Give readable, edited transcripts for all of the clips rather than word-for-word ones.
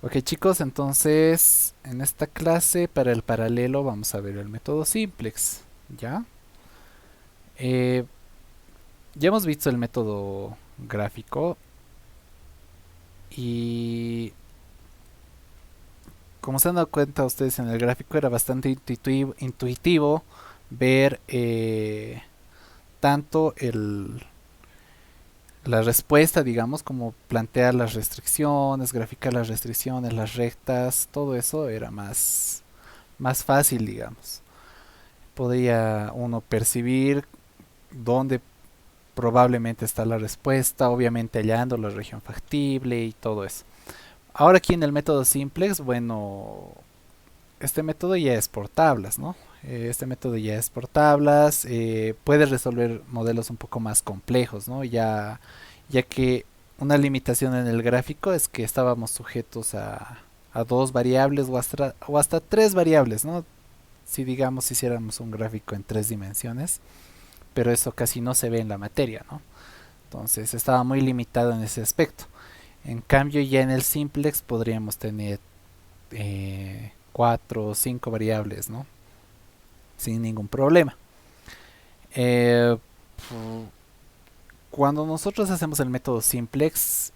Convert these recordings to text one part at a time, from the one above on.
Ok chicos, entonces en esta clase para el paralelo vamos a ver el método simplex, ¿ya? Eh, ya hemos visto el método gráfico y como se han dado cuenta ustedes en el gráfico era bastante intuitivo ver tanto la respuesta, digamos, como plantear las restricciones, graficar las restricciones, las rectas, todo eso era más fácil, digamos. Podía uno percibir dónde probablemente está la respuesta, obviamente hallando la región factible y todo eso. Ahora aquí en el método simplex, bueno, este método ya es por tablas, ¿no? Este método ya es por tablas, puede resolver modelos un poco más complejos, ¿no? Ya que una limitación en el gráfico es que estábamos sujetos a dos variables o hasta tres variables, ¿no? Si digamos hiciéramos un gráfico en tres dimensiones, pero eso casi no se ve en la materia, ¿no? Entonces estaba muy limitado en ese aspecto. En cambio ya en el simplex podríamos tener cuatro o cinco variables, ¿no? Sin ningún problema. Eh, Cuando nosotros hacemos el método simplex,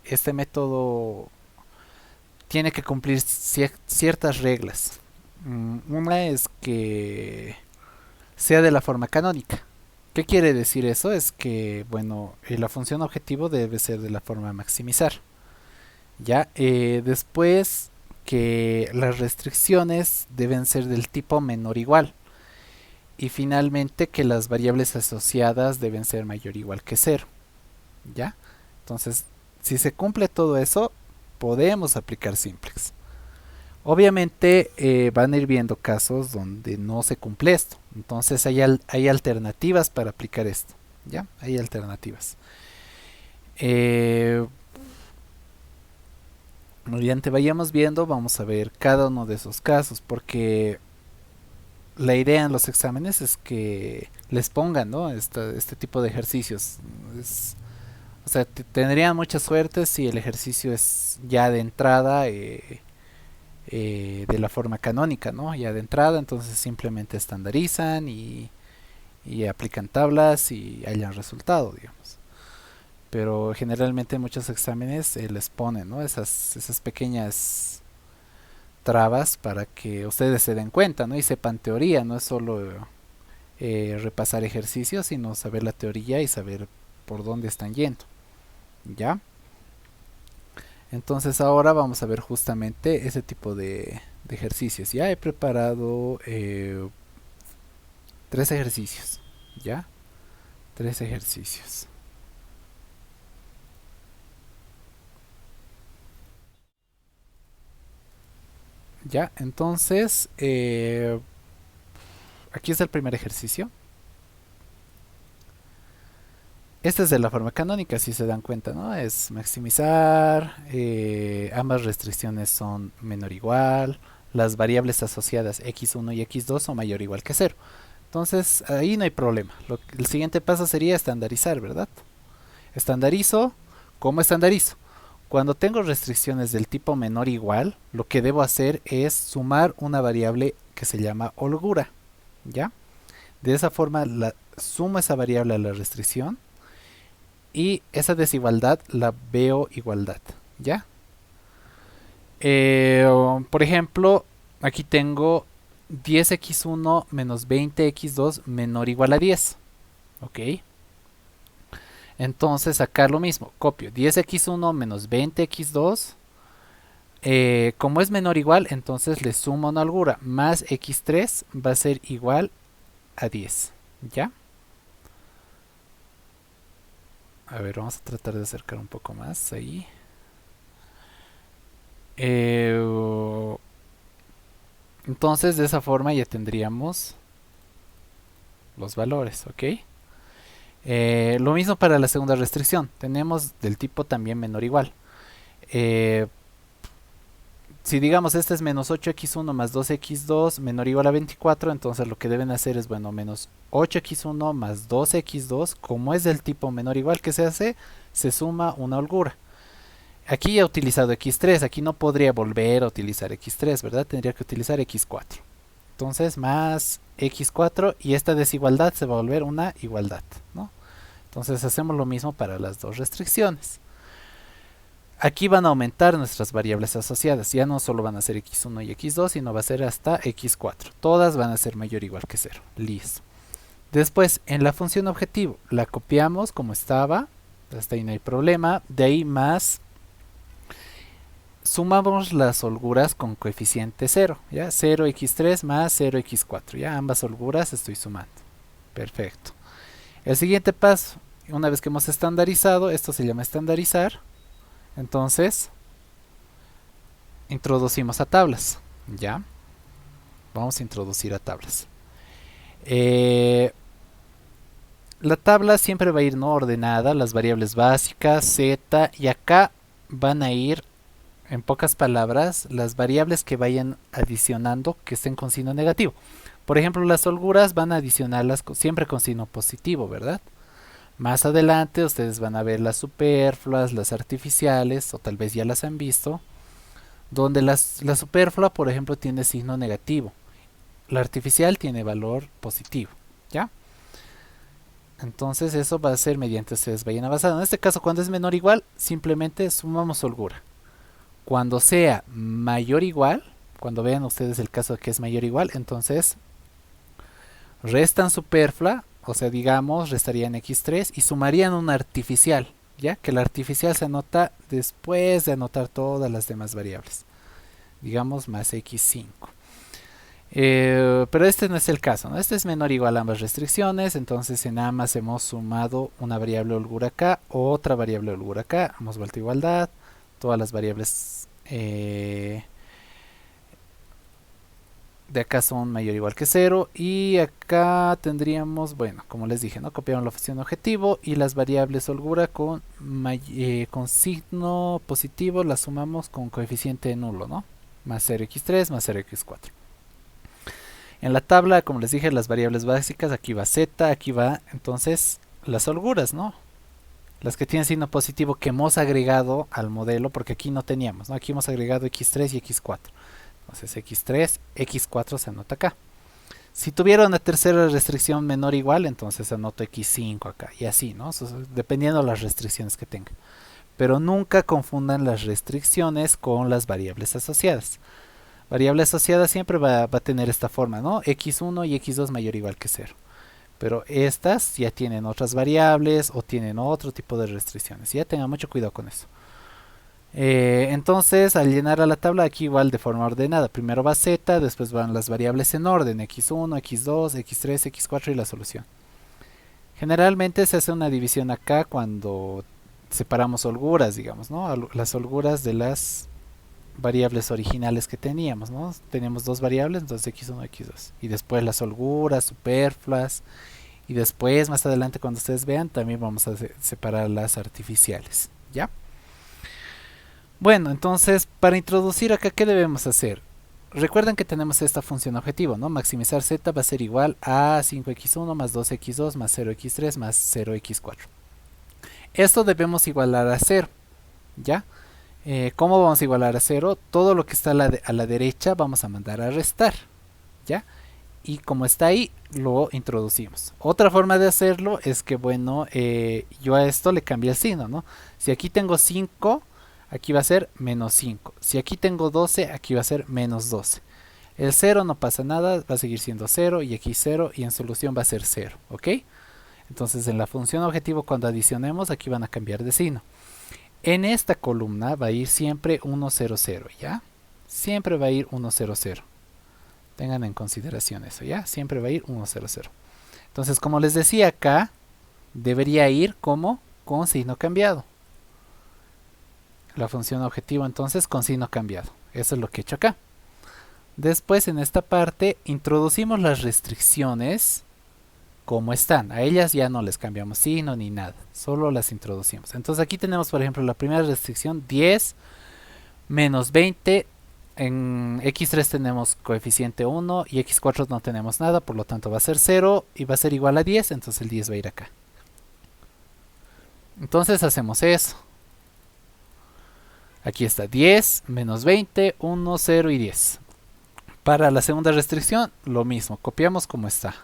este método tiene que cumplir ciertas reglas. Una es que sea de la forma canónica. ¿Qué quiere decir eso? Es que, bueno, la función objetivo debe ser de la forma maximizar. Ya, después que las restricciones deben ser del tipo menor igual. Y finalmente que las variables asociadas deben ser mayor o igual que cero. ¿Ya? Entonces, si se cumple todo eso, podemos aplicar simplex. Obviamente van a ir viendo casos donde no se cumple esto. Entonces hay alternativas para aplicar esto. ¿Ya? Hay alternativas. Eh, Mediante vayamos viendo, vamos a ver cada uno de esos casos. Porque la idea en los exámenes es que les pongan, ¿no? Este tipo de ejercicios. Es, o sea, tendrían mucha suerte si el ejercicio es ya de entrada de la forma canónica, ¿no? Ya de entrada, entonces simplemente estandarizan y aplican tablas y hayan resultado, digamos. Pero generalmente en muchos exámenes les ponen, ¿no? Esas pequeñas trabas para que ustedes se den cuenta, ¿no? Y sepan teoría, no es solo repasar ejercicios, sino saber la teoría y saber por dónde están yendo, ¿ya? Entonces ahora vamos a ver justamente ese tipo de ejercicios. Ya he preparado tres ejercicios, ¿ya? Tres ejercicios. Ya, entonces aquí está el primer ejercicio. Este es de la forma canónica, si se dan cuenta, ¿no? Es maximizar, ambas restricciones son menor o igual, las variables asociadas x1 y x2 son mayor o igual que cero. Entonces ahí no hay problema. El siguiente paso sería estandarizar, ¿verdad? Estandarizo, ¿cómo estandarizo? Cuando tengo restricciones del tipo menor o igual, lo que debo hacer es sumar una variable que se llama holgura, ¿ya? De esa forma sumo esa variable a la restricción y esa desigualdad la veo igualdad, ¿ya? Por ejemplo, aquí tengo 10x1 menos 20x2 menor o igual a 10, ¿ok? Entonces acá lo mismo, copio 10x1 menos 20x2. Como es menor o igual, entonces le sumo una holgura más x3 va a ser igual a 10. ¿Ya? A ver, vamos a tratar de acercar un poco más ahí. Eh, entonces de esa forma ya tendríamos los valores, ¿ok? Lo mismo para la segunda restricción. Tenemos del tipo también menor o igual. Eh, si digamos este es menos 8x1 más 2x2 menor o igual a 24, entonces lo que deben hacer es, bueno, menos 8x1 más 2x2, como es del tipo menor o igual que se hace, se suma una holgura. Aquí ya he utilizado x3, aquí no podría volver a utilizar x3, ¿verdad? Tendría que utilizar x4. Entonces más x4 y esta desigualdad se va a volver una igualdad, ¿no? Entonces hacemos lo mismo para las dos restricciones. Aquí van a aumentar nuestras variables asociadas, ya no solo van a ser x1 y x2, sino va a ser hasta x4. Todas van a ser mayor o igual que 0. Listo. Después, en la función objetivo, la copiamos como estaba, hasta ahí no hay problema. De ahí más, sumamos las holguras con coeficiente 0, ¿ya? 0x3 más 0x4, ¿ya? Ambas holguras estoy sumando. Perfecto. El siguiente paso, una vez que hemos estandarizado, esto se llama estandarizar. Entonces, introducimos a tablas, ¿ya? Vamos a introducir a tablas. La tabla siempre va a ir no ordenada, las variables básicas, z, y acá van a ir, en pocas palabras, las variables que vayan adicionando que estén con signo negativo. Por ejemplo, las holguras van a adicionarlas siempre con signo positivo, ¿verdad? Más adelante ustedes van a ver las superfluas, las artificiales, o tal vez ya las han visto, donde la superflua, por ejemplo, tiene signo negativo. La artificial tiene valor positivo, ¿ya? Entonces eso va a ser mediante ustedes vayan avanzando. En este caso, cuando es menor o igual, simplemente sumamos holgura. Cuando sea mayor o igual, cuando vean ustedes el caso de que es mayor o igual, entonces restan superflua, o sea, digamos, restarían x3 y sumarían una artificial, ¿ya? Que la artificial se anota después de anotar todas las demás variables. Digamos, más x5. Pero este no es el caso, ¿no? Este es menor o igual a ambas restricciones, entonces en ambas hemos sumado una variable holgura acá, otra variable holgura acá, hemos vuelto a igualdad, todas las variables de acá son mayor o igual que 0 y acá tendríamos, bueno, como les dije, ¿no? Copiamos la función objetivo y las variables holgura con signo positivo las sumamos con coeficiente nulo, ¿no? Más 0x3 más 0x4. En la tabla, como les dije, las variables básicas, aquí va z, aquí va entonces las holguras, ¿no? Las que tienen signo positivo que hemos agregado al modelo, porque aquí no teníamos, ¿no? Aquí hemos agregado x3 y x4. Entonces x3, x4 se anota acá. Si tuviera una tercera restricción menor o igual, entonces anoto x5 acá, y así, ¿no? Dependiendo de las restricciones que tenga. Pero nunca confundan las restricciones con las variables asociadas. Variable asociada siempre va a tener esta forma, ¿no? x1 y x2 mayor o igual que 0. Pero estas ya tienen otras variables o tienen otro tipo de restricciones. Ya tengan mucho cuidado con eso. Entonces, al llenar a la tabla aquí igual de forma ordenada. Primero va z, después van las variables en orden. x1, x2, x3, x4 y la solución. Generalmente se hace una división acá cuando separamos holguras, digamos, ¿no? Las holguras de las variables originales que teníamos, ¿no? Teníamos dos variables, entonces x1, x2. Y después las holguras, superfluas. Y después, más adelante, cuando ustedes vean, también vamos a separar las artificiales, ¿ya? Bueno, entonces, para introducir acá, ¿qué debemos hacer? Recuerden que tenemos esta función objetivo, ¿no? Maximizar z va a ser igual a 5x1 más 2x2 más 0x3 más 0x4. Esto debemos igualar a 0, ¿ya? ¿Cómo vamos a igualar a 0? Todo lo que está a la derecha vamos a mandar a restar, ¿ya? Y como está ahí, lo introducimos. Otra forma de hacerlo es que, bueno, yo a esto le cambié el signo, ¿no? Si aquí tengo 5, aquí va a ser menos 5. Si aquí tengo 12, aquí va a ser menos 12. El 0 no pasa nada, va a seguir siendo 0 y aquí 0 y en solución va a ser 0, ¿ok? Entonces en la función objetivo cuando adicionemos aquí van a cambiar de signo. En esta columna va a ir siempre 1, 0, 0, ¿ya? Siempre va a ir 1, 0, 0. Tengan en consideración eso, ¿ya? Siempre va a ir 1, 0, 0. Entonces, como les decía acá, debería ir como con signo cambiado. La función objetivo entonces con signo cambiado. Eso es lo que he hecho acá. Después en esta parte introducimos las restricciones como están. A ellas ya no les cambiamos signo ni nada. Solo las introducimos. Entonces aquí tenemos por ejemplo la primera restricción 10 menos 20. En x3 tenemos coeficiente 1 y x4 no tenemos nada, por lo tanto va a ser 0 y va a ser igual a 10, entonces el 10 va a ir acá. Entonces hacemos eso. Aquí está 10, menos 20, 1, 0 y 10. Para la segunda restricción, lo mismo, copiamos como está.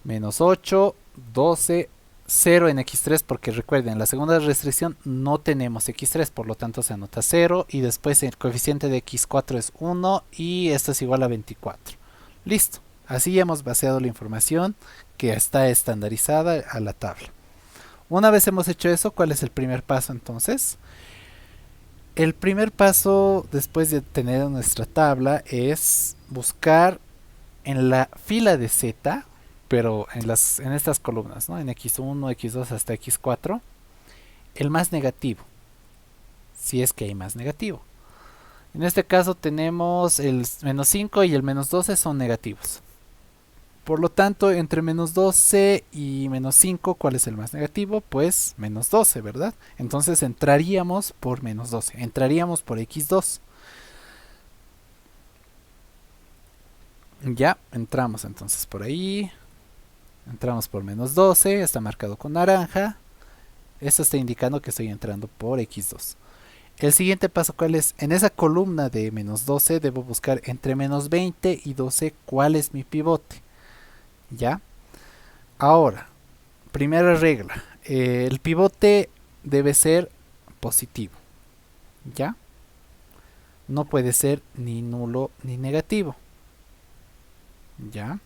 Menos 8, 12, 0 en x3, porque recuerden, en la segunda restricción no tenemos x3, por lo tanto se anota 0 y después el coeficiente de x4 es 1 y esto es igual a 24. Listo, así ya hemos vaciado la información que está estandarizada a la tabla. Una vez hemos hecho eso, ¿cuál es el primer paso entonces? El primer paso después de tener nuestra tabla es buscar en la fila de z, pero en estas columnas, ¿no? En x1, x2 hasta x4, el más negativo, si es que hay más negativo. En este caso tenemos el menos 5 y el menos 12 son negativos. Por lo tanto, entre menos 12 y menos 5, ¿cuál es el más negativo? Pues menos 12, ¿verdad? Entonces entraríamos por menos 12, entraríamos por x2. Ya, entramos entonces por ahí. Entramos por menos 12, está marcado con naranja. Esto está indicando que estoy entrando por x2. El siguiente paso, ¿cuál es? En esa columna de menos 12 debo buscar entre menos 20 y 12 cuál es mi pivote. ¿Ya? Ahora, primera regla. El pivote debe ser positivo. ¿Ya? No puede ser ni nulo ni negativo. ¿Ya?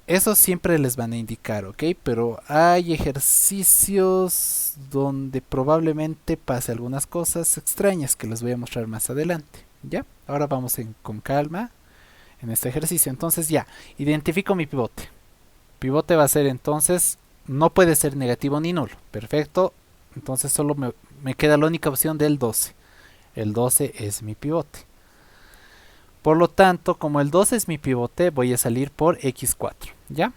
Eso siempre les van a indicar, ¿ok? Pero hay ejercicios donde probablemente pase algunas cosas extrañas que les voy a mostrar más adelante. ¿Ya? Ahora vamos con calma en este ejercicio. Entonces ya, identifico mi pivote. Pivote va a ser entonces, no puede ser negativo ni nulo. Perfecto. Entonces solo me queda la única opción del 12. El 12 es mi pivote. Por lo tanto, como el 12 es mi pivote, voy a salir por x4. ¿Ya?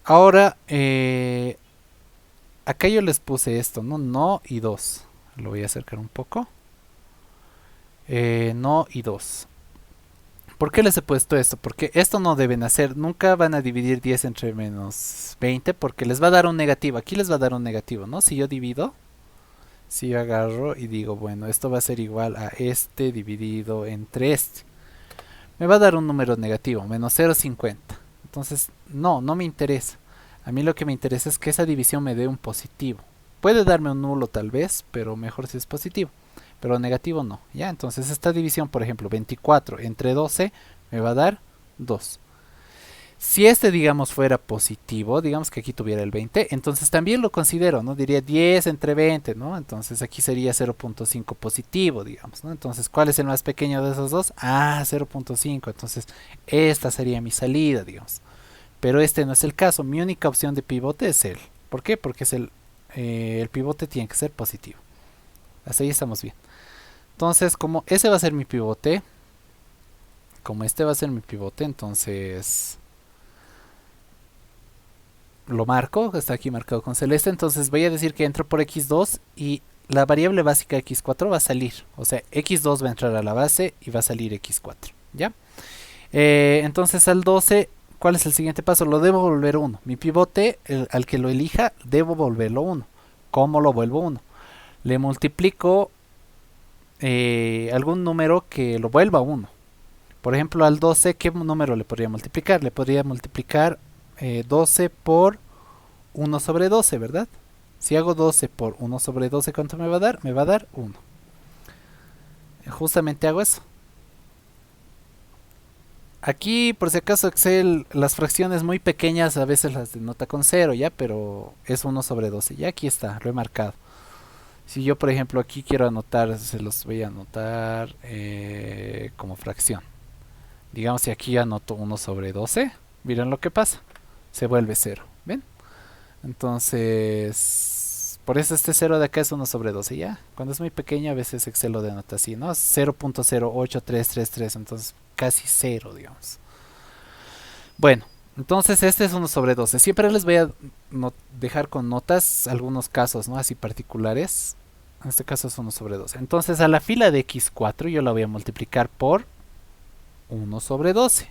Ahora, acá yo les puse esto, ¿no? No y 2. Lo voy a acercar un poco. No y 2. ¿Por qué les he puesto esto? Porque esto no deben hacer. Nunca van a dividir 10 entre menos 20 porque les va a dar un negativo. Aquí les va a dar un negativo, ¿no? Si yo divido, si yo agarro y digo, bueno, esto va a ser igual a este dividido entre este, me va a dar un número negativo, menos 0,50. Entonces, no me interesa. A mí lo que me interesa es que esa división me dé un positivo. Puede darme un nulo tal vez, pero mejor si es positivo. Pero negativo no. ¿Ya? Entonces esta división, por ejemplo, 24 entre 12 me va a dar 2. Si este, digamos, fuera positivo, digamos que aquí tuviera el 20, entonces también lo considero, ¿no? Diría 10 entre 20, ¿no? Entonces aquí sería 0.5 positivo, digamos, ¿no? Entonces, ¿cuál es el más pequeño de esos dos? Ah, 0.5. Entonces, esta sería mi salida, digamos. Pero este no es el caso. Mi única opción de pivote es él. ¿Por qué? Porque es el pivote tiene que ser positivo. Hasta ahí estamos bien. Entonces, como ese va a ser mi pivote, como este va a ser mi pivote, entonces lo marco, está aquí marcado con celeste, entonces voy a decir que entro por x2 y la variable básica x4 va a salir, o sea, x2 va a entrar a la base y va a salir x4, ¿ya? Entonces al 12, ¿cuál es el siguiente paso? Lo debo volver 1, mi pivote, al que lo elija, debo volverlo 1. ¿Cómo lo vuelvo 1? Le multiplico algún número que lo vuelva 1. Por ejemplo, al 12, ¿qué número le podría multiplicar? Le podría multiplicar 12 por 1 sobre 12, ¿verdad? Si hago 12 por 1 sobre 12, ¿cuánto me va a dar? Me va a dar 1. Justamente hago eso. Aquí, por si acaso, Excel, las fracciones muy pequeñas a veces las denota con 0, ¿ya? Pero es 1 sobre 12. Ya aquí está, lo he marcado. Si yo, por ejemplo, aquí quiero anotar, se los voy a anotar como fracción. Digamos, si aquí anoto 1 sobre 12, miren lo que pasa. Se vuelve 0, ¿ven? Entonces, por eso este 0 de acá es 1 sobre 12, ¿ya? Cuando es muy pequeño a veces Excel lo denota así, ¿no? 0.08333, entonces casi 0, digamos. Bueno, entonces este es 1 sobre 12. Siempre les voy a dejar con notas algunos casos, ¿no? Así particulares. En este caso es 1 sobre 12. Entonces a la fila de x4 yo la voy a multiplicar por 1 sobre 12.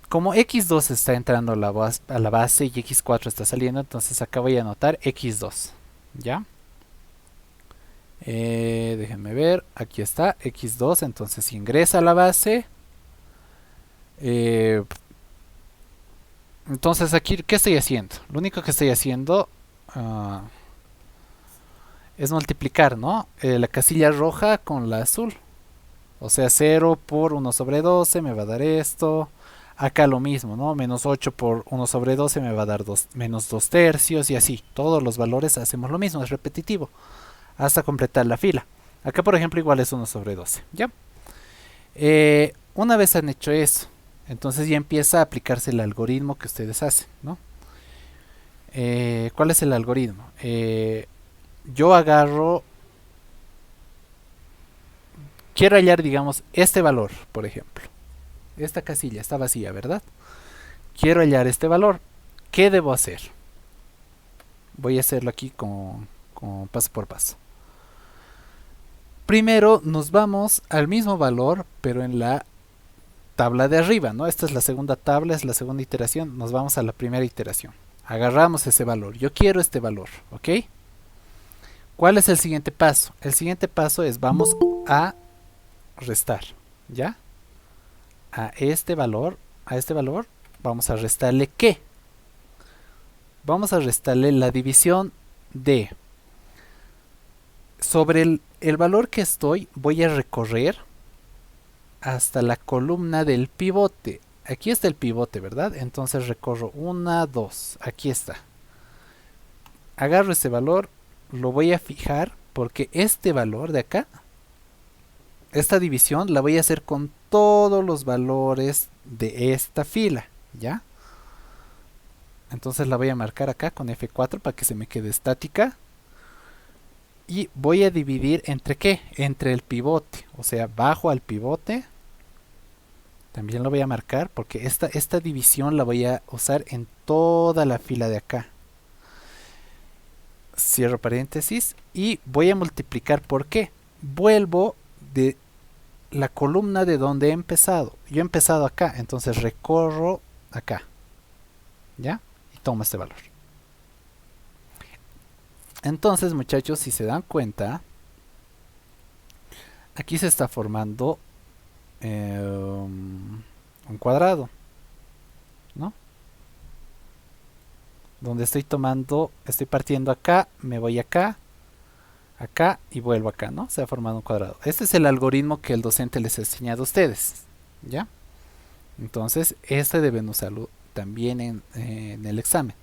como x2 está entrando a la base y x4 está saliendo, entonces acá voy a anotar x2. ¿Ya? Déjenme ver, aquí está x2, entonces ingresa a la base. Eh, entonces aquí, ¿qué estoy haciendo? Lo único que estoy haciendo es multiplicar, ¿no? La casilla roja con la azul. O sea, 0 por 1 sobre 12 me va a dar esto. Acá lo mismo, ¿no? Menos 8 por 1 sobre 12 me va a dar menos 2 tercios y así. Todos los valores hacemos lo mismo, es repetitivo. Hasta completar la fila. Acá, por ejemplo, igual es 1 sobre 12. ¿Ya? Una vez han hecho eso, entonces ya empieza a aplicarse el algoritmo que ustedes hacen, ¿no? ¿Cuál es el algoritmo? Yo agarro, quiero hallar, digamos, este valor, por ejemplo. Esta casilla está vacía, ¿verdad? Quiero hallar este valor. ¿Qué debo hacer? Voy a hacerlo aquí con paso por paso. Primero nos vamos al mismo valor, pero en la tabla de arriba, ¿no? Esta es la segunda tabla, es la segunda iteración. Nos vamos a la primera iteración. Agarramos ese valor. Yo quiero este valor, ¿ok? ¿Cuál es el siguiente paso? El siguiente paso es vamos a restar, ¿ya? A este valor, vamos a restarle ¿qué? Vamos a restarle la división de sobre el valor que estoy, voy a recorrer hasta la columna del pivote. Aquí está el pivote, ¿verdad? Entonces recorro 1, 2, aquí está. Agarro ese valor, lo voy a fijar porque este valor de acá, esta división la voy a hacer con todos los valores de esta fila, ¿ya? Entonces la voy a marcar acá con F4 para que se me quede estática. Y voy a dividir entre ¿qué? Entre el pivote, o sea, bajo al pivote. También lo voy a marcar porque esta división la voy a usar en toda la fila de acá. Cierro paréntesis y voy a multiplicar ¿por qué? Vuelvo de la columna de donde he empezado. Yo he empezado acá, entonces recorro acá. ¿Ya? Y tomo este valor. Entonces, muchachos, si se dan cuenta, aquí se está formando un cuadrado, ¿no? Donde estoy partiendo acá, me voy acá, acá y vuelvo acá, ¿no? Se ha formado un cuadrado. Este es el algoritmo que el docente les ha enseñado a ustedes, ¿ya? Entonces, este deben usarlo también en el examen.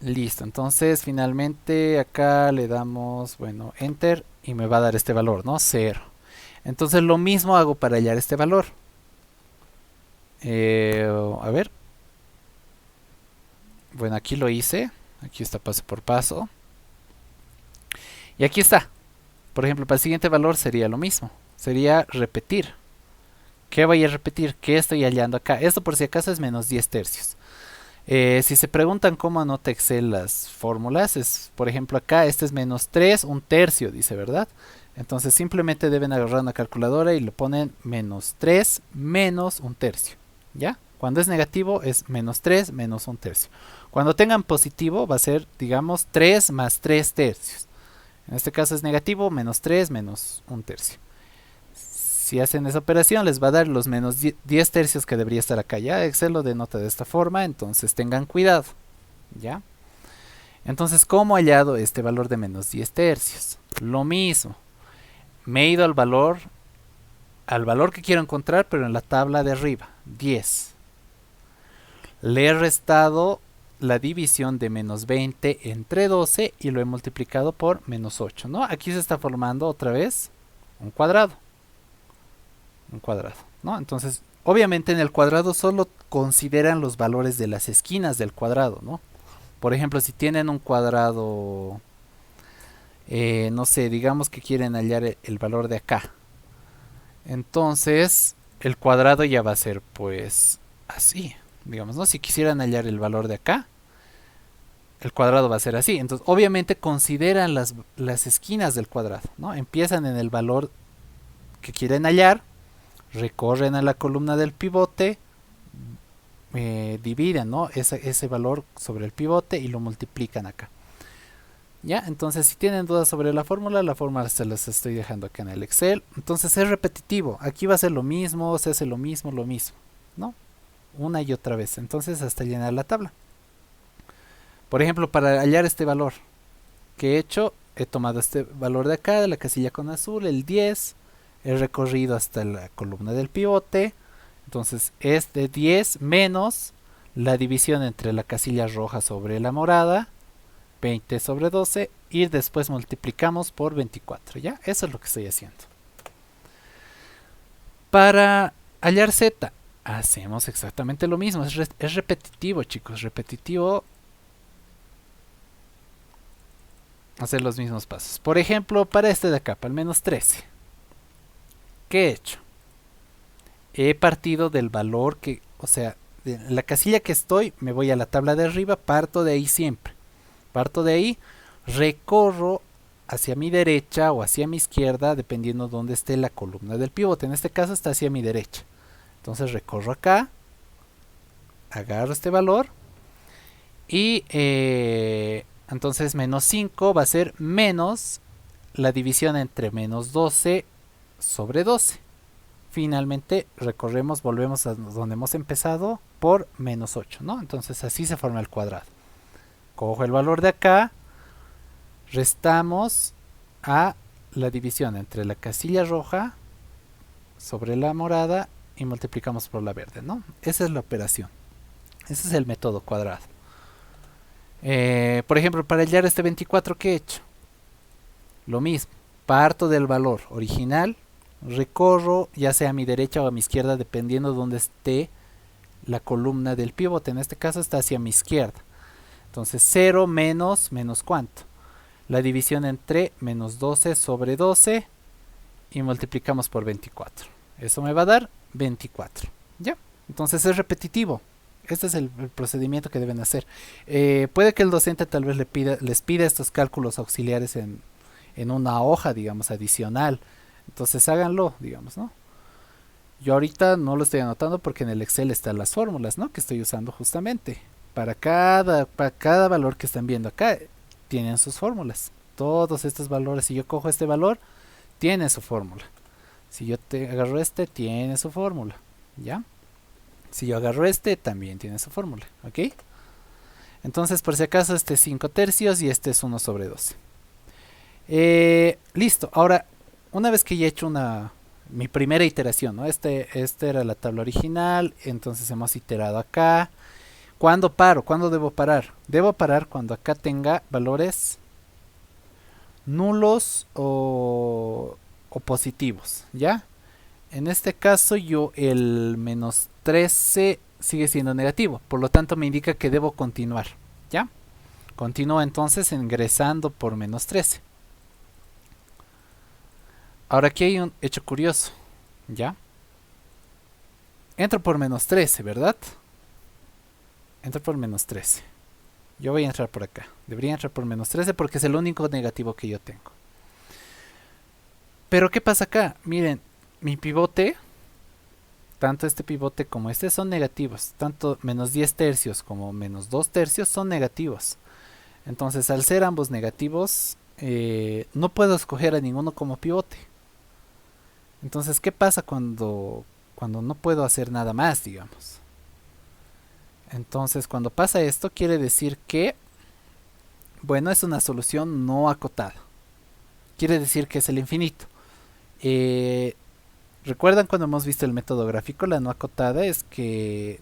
Listo, entonces finalmente acá le damos, bueno, enter y me va a dar este valor, ¿no? 0. Entonces lo mismo hago para hallar este valor. A ver. Bueno, aquí lo hice. Aquí está paso por paso. Y aquí está. Por ejemplo, para el siguiente valor sería lo mismo. Sería repetir. ¿Qué voy a repetir? ¿Qué estoy hallando acá? Esto por si acaso es menos 10 tercios. Si se preguntan cómo anota Excel las fórmulas, es por ejemplo acá, este es menos 3, un tercio, dice, ¿verdad? Entonces simplemente deben agarrar una calculadora y le ponen menos 3 menos un tercio, ¿ya? Cuando es negativo es menos 3 menos un tercio. Cuando tengan positivo va a ser, digamos, 3 más 3 tercios. En este caso es negativo, menos 3 menos un tercio. Si hacen esa operación les va a dar los menos 10 tercios que debería estar acá. Ya Excel lo denota de esta forma, entonces tengan cuidado. ¿Ya? Entonces, ¿cómo he hallado este valor de menos 10 tercios? Lo mismo. Me he ido al valor que quiero encontrar, pero en la tabla de arriba, 10. Le he restado la división de menos 20 entre 12 y lo he multiplicado por menos 8, ¿no? Aquí se está formando otra vez un cuadrado. ¿No? Entonces, obviamente en el cuadrado solo consideran los valores de las esquinas del cuadrado, ¿no? Por ejemplo, si tienen un cuadrado, no sé, digamos que quieren hallar el valor de acá. Entonces, el cuadrado ya va a ser, pues, así, digamos, ¿no? Si quisieran hallar el valor de acá, el cuadrado va a ser así. Entonces, obviamente consideran las esquinas del cuadrado, ¿no? Empiezan en el valor que quieren hallar, recorren a la columna del pivote, dividen, ¿no? ese valor sobre el pivote y lo multiplican acá. Ya, entonces si tienen dudas sobre la fórmula se las estoy dejando acá en el Excel. Entonces es repetitivo, aquí va a ser lo mismo, se hace lo mismo, ¿no? Una y otra vez, entonces hasta llenar la tabla. Por ejemplo, para hallar este valor que he hecho, he tomado este valor de acá, de la casilla con azul, el 10, he recorrido hasta la columna del pivote, entonces es de 10 menos la división entre la casilla roja sobre la morada, 20 sobre 12, y después multiplicamos por 24, ¿ya? Eso es lo que estoy haciendo. Para hallar z, hacemos exactamente lo mismo, es repetitivo, chicos, repetitivo hacer los mismos pasos. Por ejemplo, para este de acá, para el menos 13, ¿qué he hecho? He partido del valor que, o sea, de la casilla que estoy, me voy a la tabla de arriba, parto de ahí siempre. Parto de ahí, recorro hacia mi derecha o hacia mi izquierda, dependiendo de dónde esté la columna del pivote. En este caso está hacia mi derecha. Entonces recorro acá, agarro este valor y entonces menos 5 va a ser menos la división entre menos 12 sobre 12. Finalmente recorremos, volvemos a donde hemos empezado por menos 8, ¿no? Entonces así se forma el cuadrado. Cojo el valor de acá, restamos a la división entre la casilla roja sobre la morada y multiplicamos por la verde, ¿no? Esa es la operación. Ese es el método cuadrado. Por ejemplo, para hallar este 24 que he hecho, lo mismo, parto del valor original, recorro ya sea a mi derecha o a mi izquierda dependiendo de donde esté la columna del pivote. En este caso está hacia mi izquierda. Entonces 0 menos cuánto, la división entre menos 12 sobre 12 y multiplicamos por 24. Eso me va a dar 24. ¿Ya? Entonces es repetitivo. Este es el procedimiento que deben hacer. Puede que el docente tal vez les pida estos cálculos auxiliares en una hoja, digamos, adicional. Entonces háganlo, digamos, ¿no? Yo ahorita no lo estoy anotando porque en el Excel están las fórmulas, ¿no? Que estoy usando justamente. Para cada valor que están viendo acá, tienen sus fórmulas. Todos estos valores, si yo cojo este valor, tiene su fórmula. Si yo agarro este, tiene su fórmula. ¿Ya? Si yo agarro este, también tiene su fórmula. ¿Ok? Entonces, por si acaso, este es 5 tercios y este es 1 sobre 12. Listo. Ahora, una vez que ya he hecho mi primera iteración, ¿no? Este era la tabla original, entonces hemos iterado acá. ¿Cuándo paro? ¿Cuándo debo parar? Debo parar cuando acá tenga valores nulos o positivos, ¿ya? En este caso yo el menos 13 sigue siendo negativo, por lo tanto me indica que debo continuar, ¿ya? Continúo entonces ingresando por menos 13. Ahora aquí hay un hecho curioso, ¿ya? Entro por menos 13, ¿verdad? Entro por menos 13. Yo voy a entrar por acá. Debería entrar por menos 13 porque es el único negativo que yo tengo. Pero ¿qué pasa acá? Miren, mi pivote, tanto este pivote como este son negativos. Tanto menos 10 tercios como menos 2 tercios son negativos. Entonces al ser ambos negativos, no puedo escoger a ninguno como pivote. Entonces, ¿qué pasa cuando no puedo hacer nada más, digamos? Entonces, cuando pasa esto, quiere decir que, bueno, es una solución no acotada. Quiere decir que es el infinito. ¿Recuerdan cuando hemos visto el método gráfico? La no acotada es que,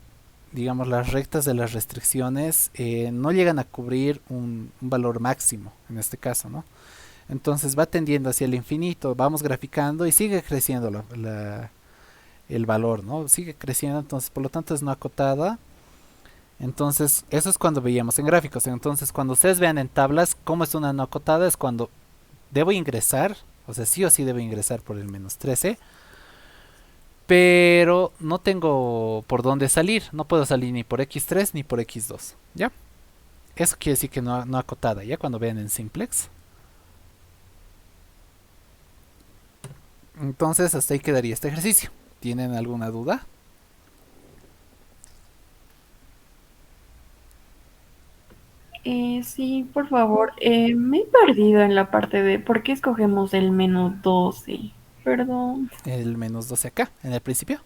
digamos, las rectas de las restricciones no llegan a cubrir un valor máximo, en este caso, ¿no? Entonces va tendiendo hacia el infinito, vamos graficando y sigue creciendo el valor, ¿no? Sigue creciendo, entonces por lo tanto es no acotada. Entonces eso es cuando veíamos en gráficos. Entonces cuando ustedes vean en tablas cómo es una no acotada, es cuando debo ingresar, o sea, sí o sí debo ingresar por el menos 13, pero no tengo por dónde salir, no puedo salir ni por x3 ni por x2, ¿ya? Eso quiere decir que no acotada, ¿ya? Cuando vean en simplex. Entonces hasta ahí quedaría este ejercicio. ¿Tienen alguna duda? Sí, por favor. Me he perdido en la parte de por qué escogemos el menos 12. Perdón. El menos 12 acá, en el principio.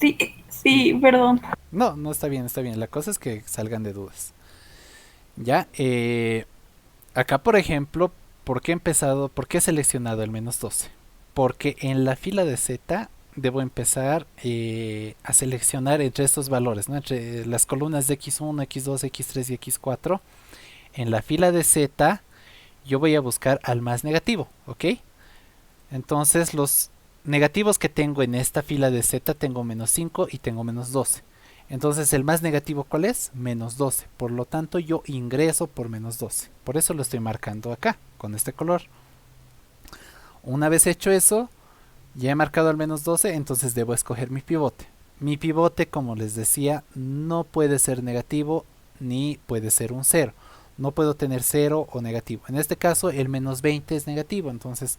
Sí, sí, perdón. No, no está bien, está bien. La cosa es que salgan de dudas. Ya, acá por ejemplo, ¿por qué he seleccionado el menos 12? Porque en la fila de Z debo empezar a seleccionar entre estos valores, ¿no? Entre las columnas de X1, X2, X3 y X4. En la fila de Z yo voy a buscar al más negativo, ¿ok? Entonces los negativos que tengo en esta fila de Z tengo menos 5 y tengo menos 12. Entonces el más negativo ¿cuál es? Menos 12. Por lo tanto yo ingreso por menos 12. Por eso lo estoy marcando acá con este color. Una vez hecho eso, ya he marcado al menos 12, entonces debo escoger mi pivote. Mi pivote, como les decía, no puede ser negativo ni puede ser un cero. No puedo tener cero o negativo. En este caso el menos 20 es negativo, entonces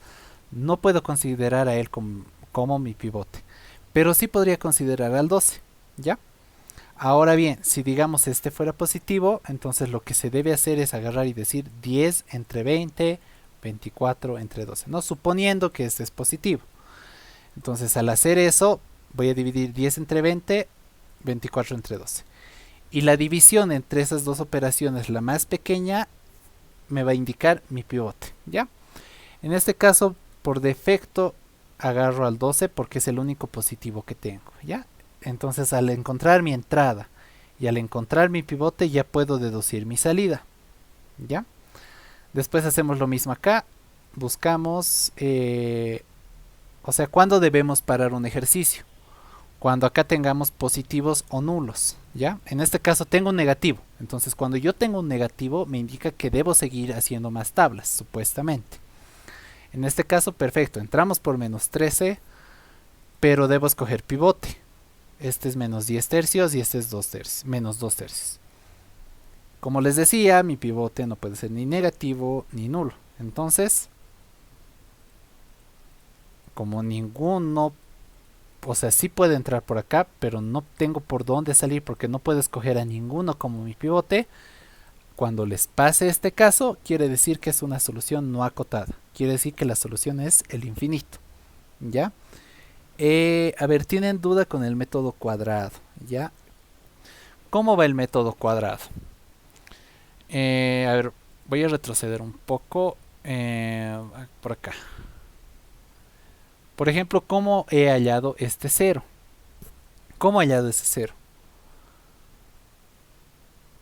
no puedo considerar a él como mi pivote. Pero sí podría considerar al 12. ¿Ya? Ahora bien, si digamos este fuera positivo, entonces lo que se debe hacer es agarrar y decir 10 entre 20, 24 entre 12. No suponiendo que este es positivo. Entonces al hacer eso, voy a dividir 10 entre 20, 24 entre 12. Y la división entre esas dos operaciones, la más pequeña, me va a indicar mi pivote. ¿Ya? En este caso, por defecto, agarro al 12 porque es el único positivo que tengo. ¿Ya? Entonces al encontrar mi entrada y al encontrar mi pivote ya puedo deducir mi salida. ¿Ya? Después hacemos lo mismo acá. Buscamos, o sea, ¿cuándo debemos parar un ejercicio? Cuando acá tengamos positivos o nulos. ¿Ya? En este caso tengo un negativo. Entonces cuando yo tengo un negativo me indica que debo seguir haciendo más tablas, supuestamente. En este caso, perfecto, entramos por menos 13, pero debo escoger pivote. Este es menos 10 tercios y este es 2 tercios, menos 2 tercios. Como les decía, mi pivote no puede ser ni negativo ni nulo. Entonces, como ninguno, o sea, sí puede entrar por acá, pero no tengo por dónde salir porque no puedo escoger a ninguno como mi pivote. Cuando les pase este caso, quiere decir que es una solución no acotada. Quiere decir que la solución es el infinito. ¿Ya? A ver, ¿tienen duda con el método cuadrado? ¿Ya? ¿Cómo va el método cuadrado? A ver, voy a retroceder un poco por acá. Por ejemplo, ¿cómo he hallado este cero? ¿Cómo he hallado ese cero?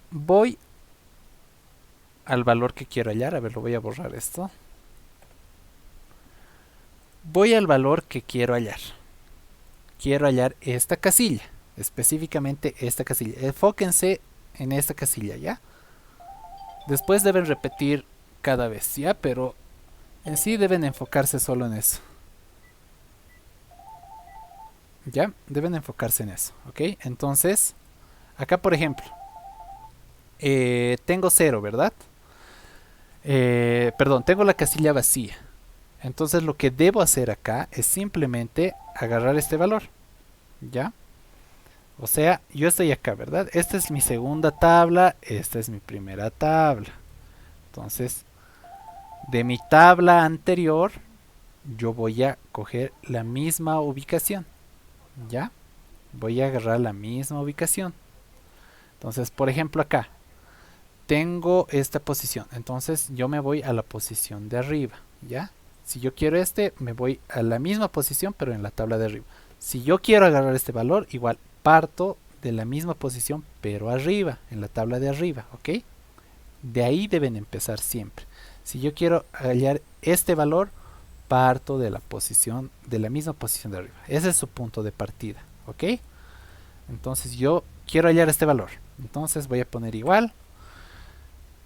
Voy al valor que quiero hallar. A ver, lo voy a borrar esto. Voy al valor que quiero hallar. Quiero hallar esta casilla. Específicamente esta casilla. Enfóquense en esta casilla, ¿ya? Después deben repetir cada vez, ¿ya? Pero en sí deben enfocarse solo en eso. ¿Ya? Deben enfocarse en eso, ¿ok? Entonces, acá por ejemplo, tengo cero, ¿verdad? Perdón, tengo la casilla vacía. Entonces lo que debo hacer acá es simplemente agarrar este valor, ¿ya? O sea, yo estoy acá, ¿verdad? Esta es mi segunda tabla, esta es mi primera tabla. Entonces, de mi tabla anterior, yo voy a coger la misma ubicación, ¿ya? Voy a agarrar la misma ubicación. Entonces, por ejemplo, acá tengo esta posición. Entonces, yo me voy a la posición de arriba, ¿ya? Si yo quiero este, me voy a la misma posición, pero en la tabla de arriba. Si yo quiero agarrar este valor, igual parto de la misma posición, pero arriba, en la tabla de arriba, ¿ok? De ahí deben empezar siempre. Si yo quiero hallar este valor, parto de la posición, de la misma posición de arriba. Ese es su punto de partida, ¿ok? Entonces yo quiero hallar este valor. Entonces voy a poner igual.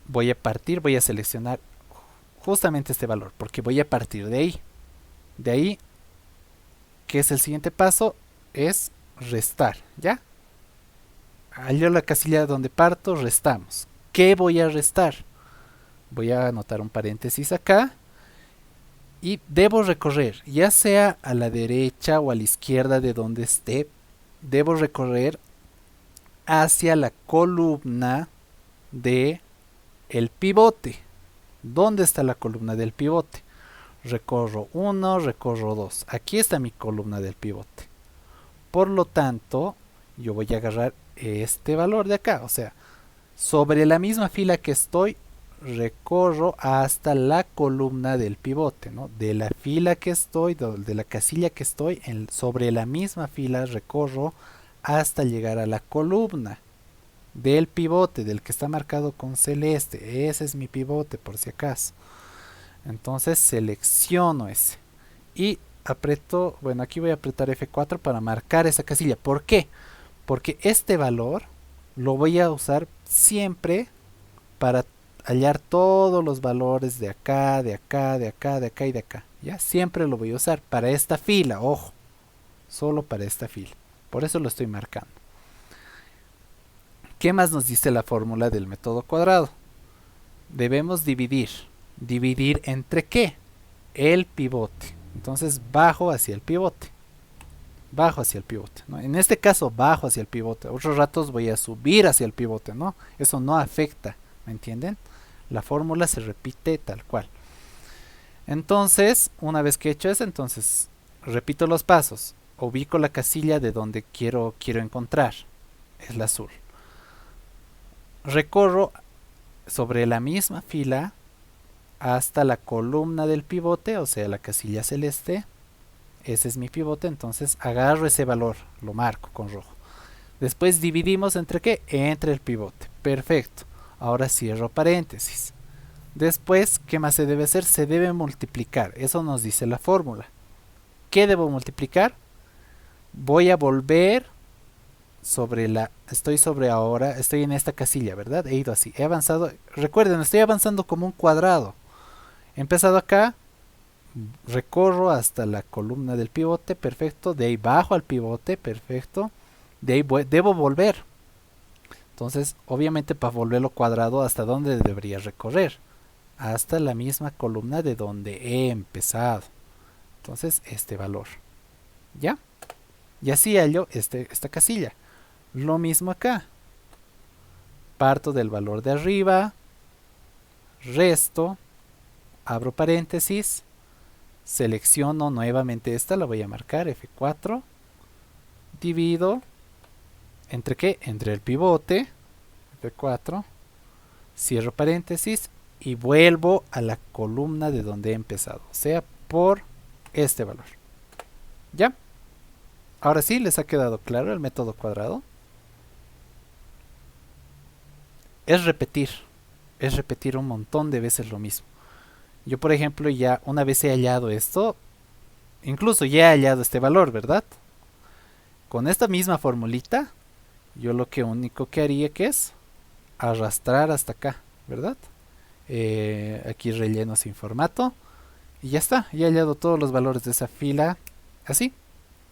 Voy a partir, voy a seleccionar justamente este valor, porque voy a partir de ahí. De ahí, ¿qué es el siguiente paso? Es restar, ¿ya? Hallo la casilla donde parto, restamos. ¿Qué voy a restar? Voy a anotar un paréntesis acá y debo recorrer, ya sea a la derecha o a la izquierda de donde esté, debo recorrer hacia la columna de el pivote. ¿Dónde está la columna del pivote? Recorro 1, recorro 2. Aquí está mi columna del pivote. Por lo tanto, yo voy a agarrar este valor de acá. O sea, sobre la misma fila que estoy, recorro hasta la columna del pivote, ¿no? De la fila que estoy, de la casilla que estoy, sobre la misma fila recorro hasta llegar a la columna del pivote, del que está marcado con celeste. Ese es mi pivote, por si acaso. Entonces selecciono ese y aprieto, bueno, aquí voy a apretar F4 para marcar esa casilla. ¿Por qué? Porque este valor lo voy a usar siempre para hallar todos los valores de acá, de acá, de acá, de acá y de acá. Ya siempre lo voy a usar para esta fila, ojo, solo para esta fila. Por eso lo estoy marcando. ¿Qué más nos dice la fórmula del método cuadrado? Debemos dividir. ¿Dividir entre qué? El pivote. Entonces bajo hacia el pivote. Bajo hacia el pivote, ¿no? En este caso bajo hacia el pivote. Otros ratos voy a subir hacia el pivote, ¿no? Eso no afecta, ¿me entienden? La fórmula se repite tal cual. Entonces, una vez que he hecho eso, entonces repito los pasos. Ubico la casilla de donde quiero encontrar. Es la azul. Recorro sobre la misma fila hasta la columna del pivote, o sea, la casilla celeste. Ese es mi pivote, entonces agarro ese valor, lo marco con rojo. Después dividimos entre qué? Entre el pivote. Perfecto. Ahora cierro paréntesis. Después, ¿qué más se debe hacer? Se debe multiplicar. Eso nos dice la fórmula. ¿Qué debo multiplicar? Voy a volver sobre la... Estoy sobre ahora, estoy en esta casilla, ¿verdad? He ido así, he avanzado. Recuerden, estoy avanzando como un cuadrado. He empezado acá, recorro hasta la columna del pivote, perfecto. De ahí bajo al pivote, perfecto. De ahí debo volver. Entonces, obviamente para volverlo cuadrado, ¿hasta dónde debería recorrer? Hasta la misma columna de donde he empezado. Entonces, este valor. ¿Ya? Y así hallo esta casilla. Lo mismo acá. Parto del valor de arriba, resto, abro paréntesis, selecciono nuevamente esta, la voy a marcar F4, divido, ¿entre qué? Entre el pivote, F4, cierro paréntesis y vuelvo a la columna de donde he empezado, o sea, por este valor. ¿Ya? Ahora sí, ¿les ha quedado claro el método cuadrado? Es repetir un montón de veces lo mismo. Yo, por ejemplo, ya una vez he hallado esto, incluso ya he hallado este valor, ¿verdad? Con esta misma formulita, yo lo que único que haría que es arrastrar hasta acá, ¿verdad? Aquí relleno sin formato y ya está, ya he hallado todos los valores de esa fila, así.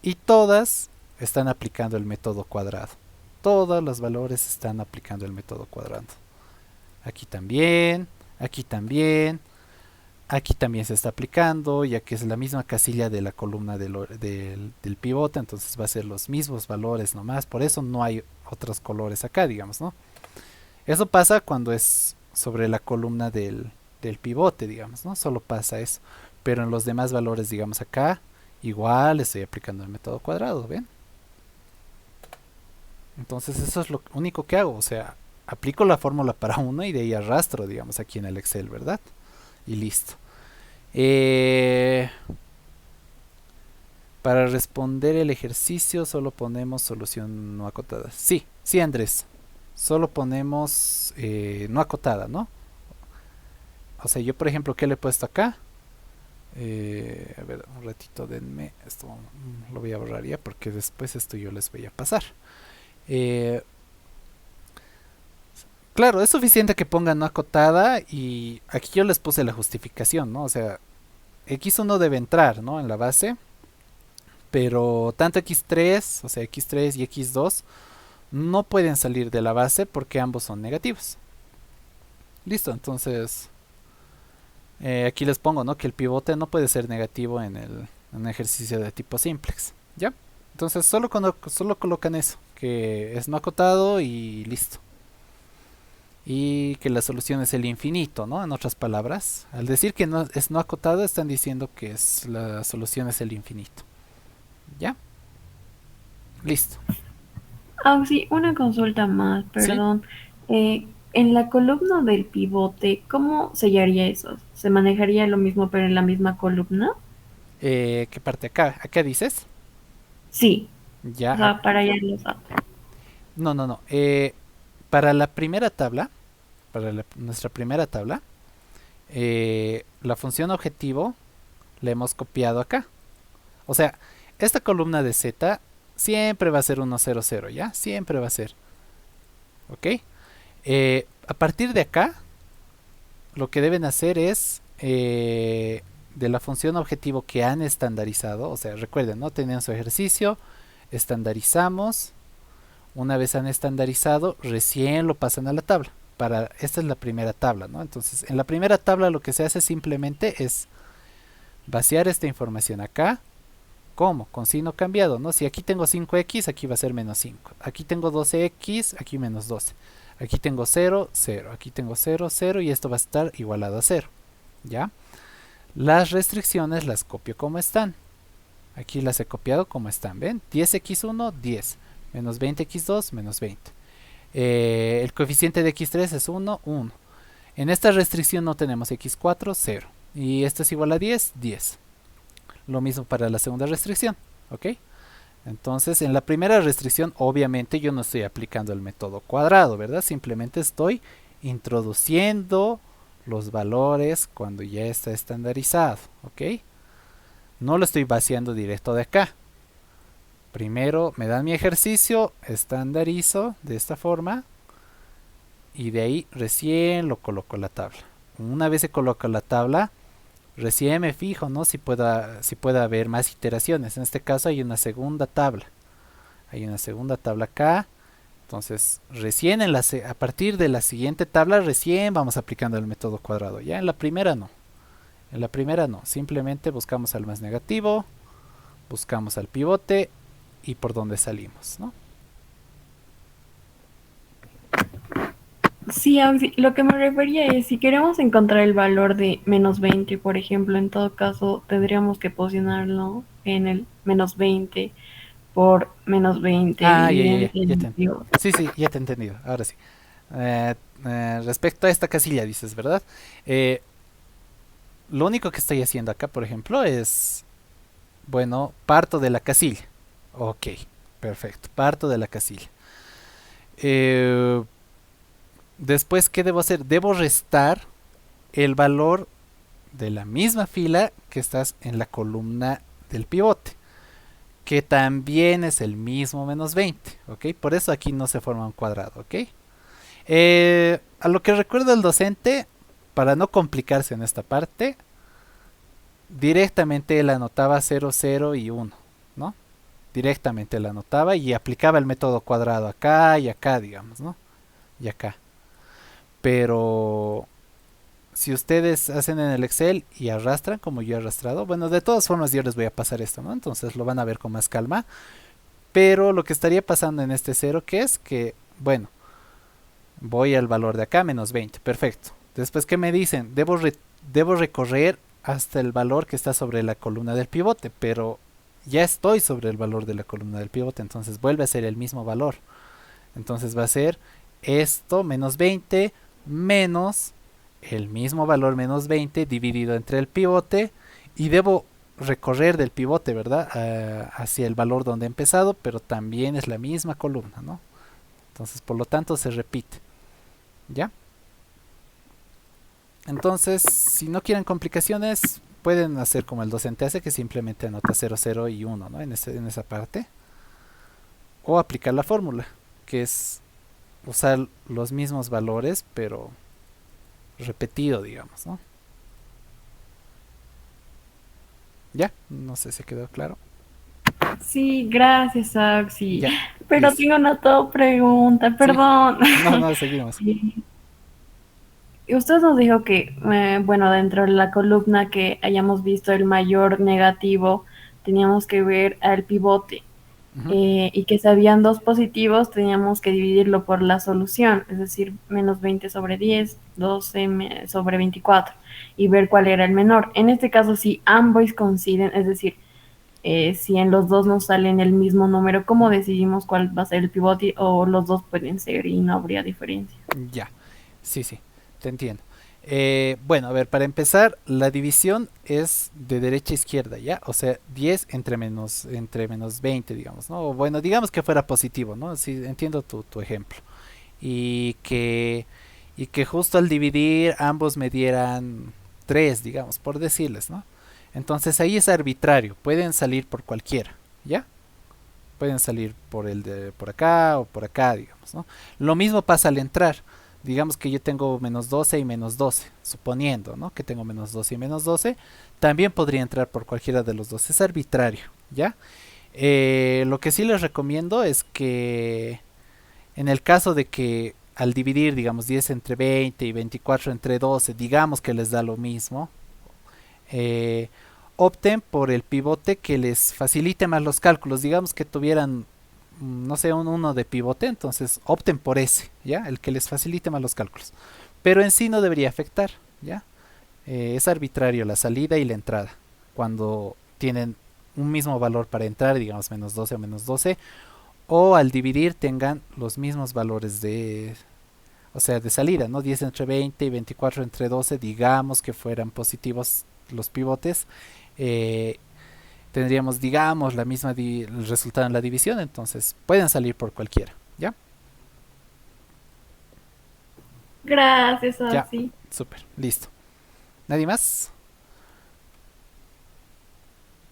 Y todas están aplicando el método cuadrado. Todos los valores están aplicando el método cuadrado. Aquí también, aquí también, aquí también se está aplicando, ya que es la misma casilla de la columna del pivote, entonces va a ser los mismos valores nomás, por eso no hay otros colores acá, digamos, ¿no? Eso pasa cuando es sobre la columna del pivote, digamos, ¿no? Solo pasa eso, pero en los demás valores, digamos acá, igual estoy aplicando el método cuadrado, ¿ven? Entonces eso es lo único que hago, o sea, aplico la fórmula para uno y de ahí arrastro, digamos, aquí en el Excel, ¿verdad? Y listo. Para responder el ejercicio solo ponemos solución no acotada. Sí, sí Andrés, solo ponemos no acotada, ¿no? O sea, yo por ejemplo, ¿qué le he puesto acá? A ver, un ratito denme, esto lo voy a borrar ya porque después esto yo les voy a pasar. Eh, claro, es suficiente que pongan no acotada y aquí yo les puse la justificación, ¿no? O sea, X1 debe entrar, ¿no? En la base, pero tanto X3, o sea, X3 y X2 no pueden salir de la base porque ambos son negativos. Listo, entonces Aquí les pongo, ¿no? Que el pivote no puede ser negativo en un ejercicio de tipo simplex, ¿ya? Entonces solo colocan eso, que es no acotado y listo. Y que la solución es el infinito, ¿no? En otras palabras, al decir que no es no acotado, están diciendo que la solución es el infinito. ¿Ya? Listo. Ah, sí, una consulta más, ¿Sí? perdón. En la columna del pivote, ¿cómo sellaría eso? ¿Se manejaría lo mismo pero en la misma columna? ¿Qué parte acá? ¿Acá dices? Sí, o Ya. sea, para ya los No, no, no. Para la primera tabla, nuestra primera tabla, la función objetivo la hemos copiado acá. O sea, esta columna de z siempre va a ser 1, 0, 0, ¿ya? Siempre va a ser. ¿Ok? A partir de acá, lo que deben hacer es de la función objetivo que han estandarizado, o sea, recuerden, ¿no? Tenían su ejercicio, estandarizamos, una vez han estandarizado, recién lo pasan a la tabla. Esta es la primera tabla, ¿no? Entonces, en la primera tabla lo que se hace simplemente es vaciar esta información acá. ¿Cómo? Con signo cambiado, ¿no? Si aquí tengo 5x, aquí va a ser menos 5. Aquí tengo 12x, aquí menos 12. Aquí tengo 0, 0. Aquí tengo 0, 0 y esto va a estar igualado a 0. ¿Ya? Las restricciones las copio como están. Aquí las he copiado como están, ¿ven? 10x1, 10. Menos 20x2, menos 20. El coeficiente de x3 es 1, 1. En esta restricción no tenemos x4, 0. Y esto es igual a 10, 10. Lo mismo para la segunda restricción, ¿ok? Entonces, en la primera restricción, obviamente yo no estoy aplicando el método cuadrado, ¿verdad? Simplemente estoy introduciendo los valores cuando ya está estandarizado, ¿ok? No lo estoy vaciando directo de acá. Primero me dan mi ejercicio, estandarizo de esta forma y de ahí recién lo coloco en la tabla. Una vez se coloca la tabla, recién me fijo, ¿no? Si pueda haber más iteraciones. En este caso hay una segunda tabla. Hay una segunda tabla acá. Entonces, recién a partir de la siguiente tabla, recién vamos aplicando el método cuadrado. Ya en la primera no. En la primera no. Simplemente buscamos al más negativo, buscamos al pivote y por donde salimos, ¿no? Sí, lo que me refería es, si queremos encontrar el valor de menos 20, por ejemplo, en todo caso tendríamos que posicionarlo en el menos 20 por menos 20 Ah, dividido entre ya el te. medio. Sí, sí, ya te he entendido. Ahora sí. Respecto a esta casilla, dices, ¿verdad? Eh, lo único que estoy haciendo acá, por ejemplo, es, bueno, parto de la casilla. Ok, perfecto. Parto de la casilla. Eh, Después, ¿qué debo hacer? Debo restar el valor de la misma fila que estás en la columna del pivote, que también es el mismo menos 20, ¿ok? Por eso aquí no se forma un cuadrado, ¿ok? A lo que recuerdo el docente, para no complicarse en esta parte, directamente él anotaba 0, 0 y 1, ¿no? Directamente él anotaba y aplicaba el método cuadrado acá y acá, digamos, ¿no? Y acá. Pero si ustedes hacen en el Excel y arrastran como yo he arrastrado, bueno, de todas formas yo les voy a pasar esto, ¿no? Entonces lo van a ver con más calma. Pero lo que estaría pasando en este cero, que es que, bueno, voy al valor de acá, menos 20, perfecto. Después, ¿qué me dicen? Debo recorrer hasta el valor que está sobre la columna del pivote, pero ya estoy sobre el valor de la columna del pivote, entonces vuelve a ser el mismo valor. Entonces va a ser esto, menos 20, menos el mismo valor menos 20 dividido entre el pivote y debo recorrer del pivote, ¿verdad? Hacia el valor donde he empezado, pero también es la misma columna, ¿no? Entonces, por lo tanto, se repite. ¿Ya? Entonces, si no quieren complicaciones, pueden hacer como el docente hace, que simplemente anota 0, 0 y 1, ¿no? En esa parte. O aplicar la fórmula, que es usar los mismos valores, pero repetido, digamos, ¿no? ¿Ya? No sé si quedó claro. Sí, gracias, Axi. Ya, Pero listo. tengo una pregunta, ¿Sí? perdón. No, no, seguimos. Sí. Y usted nos dijo que, bueno, dentro de la columna que hayamos visto el mayor negativo, teníamos que ver al pivote. Ujú. Y que si habían dos positivos, teníamos que dividirlo por la solución, es decir, menos 20 sobre 10, 12 sobre 24, y ver cuál era el menor. En este caso, si ambos coinciden, es decir, si en los dos nos salen el mismo número, ¿cómo decidimos cuál va a ser el pivote? O los dos pueden ser y no habría diferencia. Ya, sí, sí, te entiendo. Bueno, a ver, para empezar, la división es de derecha a izquierda, ¿ya? O sea, 10 entre menos 20, digamos, ¿no? O bueno, digamos que fuera positivo, ¿no? Sí, entiendo tu ejemplo. Y que, y que justo al dividir ambos me dieran 3, digamos, por decirles, ¿no? Entonces ahí es arbitrario, pueden salir por cualquiera, ¿ya? Pueden salir por el de por acá o por acá, digamos, ¿no? Lo mismo pasa al entrar. Digamos que yo tengo menos 12 y menos 12, suponiendo, ¿no? Que tengo menos 12 y menos 12, también podría entrar por cualquiera de los dos. Es arbitrario, ¿ya? Lo que sí les recomiendo es que en el caso de que al dividir, digamos, 10 entre 20 y 24 entre 12, digamos que les da lo mismo, eh, opten por el pivote que les facilite más los cálculos. Digamos que tuvieran, no sé, un uno de pivote, entonces opten por ese, ¿ya? El que les facilite más los cálculos. Pero en sí no debería afectar, ¿ya? Es arbitrario la salida y la entrada. Cuando tienen un mismo valor para entrar, digamos menos 12 o menos 12, o al dividir tengan los mismos valores de, o sea, de salida, ¿no? 10 entre 20 y 24 entre 12, digamos que fueran positivos los pivotes, eh, tendríamos, digamos, la misma el resultado en la división, entonces pueden salir por cualquiera, ¿ya? Gracias, Ya, Oxy. súper, listo. ¿Nadie más?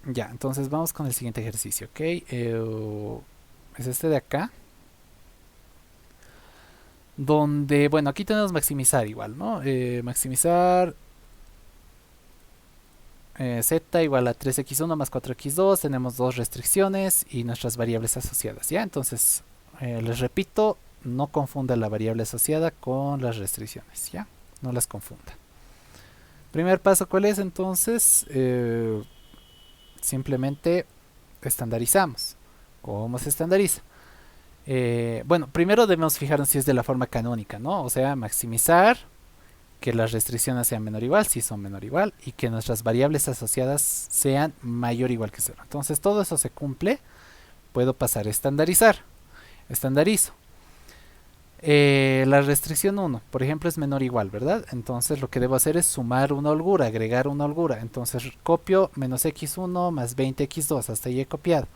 Ya, entonces vamos con el siguiente ejercicio, ¿ok? Es este de acá, donde, bueno, aquí tenemos maximizar igual, ¿no? Maximizar z igual a 3x1 más 4x2, tenemos dos restricciones y nuestras variables asociadas, ¿ya? Entonces, les repito, no confunda la variable asociada con las restricciones, ¿ya? No las confunda. Primer paso, ¿cuál es? Entonces, simplemente estandarizamos. ¿Cómo se estandariza? Bueno, primero debemos fijarnos si es de la forma canónica, ¿no? O sea, maximizar que las restricciones sean menor o igual, si son menor o igual, y que nuestras variables asociadas sean mayor o igual que cero. Entonces todo eso se cumple, puedo pasar a estandarizar. Estandarizo. La restricción 1, por ejemplo, es menor o igual, ¿verdad? Entonces lo que debo hacer es sumar una holgura, agregar una holgura. Entonces copio menos x1 más 20x2, hasta ahí he copiado.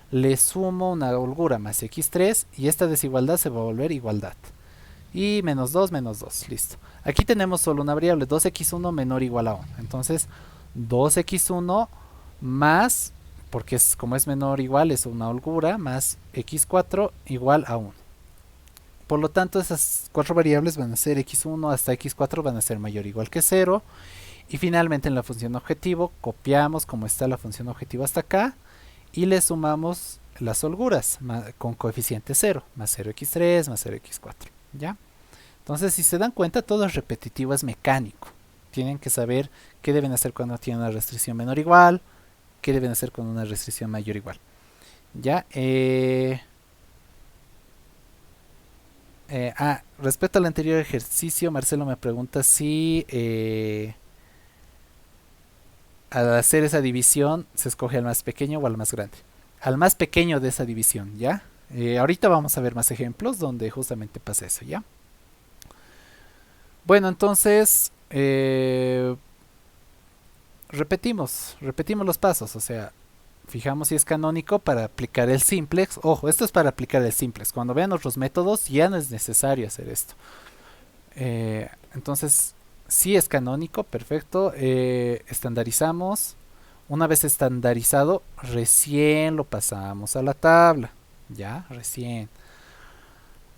Le sumo una holgura más x3 y esta desigualdad se va a volver igualdad. Y menos 2, listo. Aquí tenemos solo una variable, 2x1 menor o igual a 1. Entonces, 2x1 más, porque es, como es menor o igual, es una holgura, más x4 igual a 1. Por lo tanto, esas cuatro variables van a ser x1 hasta x4 van a ser mayor o igual que 0. Y finalmente en la función objetivo, copiamos como está la función objetivo hasta acá y le sumamos las holguras con coeficiente 0, más 0x3 más 0x4. ¿Ya? Entonces, si se dan cuenta, todo es repetitivo, es mecánico. Tienen que saber qué deben hacer cuando tienen una restricción menor o igual, qué deben hacer con una restricción mayor o igual. Ya, respecto al anterior ejercicio, Marcelo me pregunta si al hacer esa división se escoge al más pequeño o al más grande. Al más pequeño de esa división, ¿ya? Ahorita vamos a ver más ejemplos donde justamente pasa eso, ¿ya? Bueno, entonces repetimos los pasos, o sea, fijamos si es canónico para aplicar el simplex. Ojo, esto es para aplicar el simplex. Cuando vean otros métodos ya no es necesario hacer esto. Entonces, si es canónico, perfecto. Estandarizamos. Una vez estandarizado, recién lo pasamos a la tabla. Ya, recién.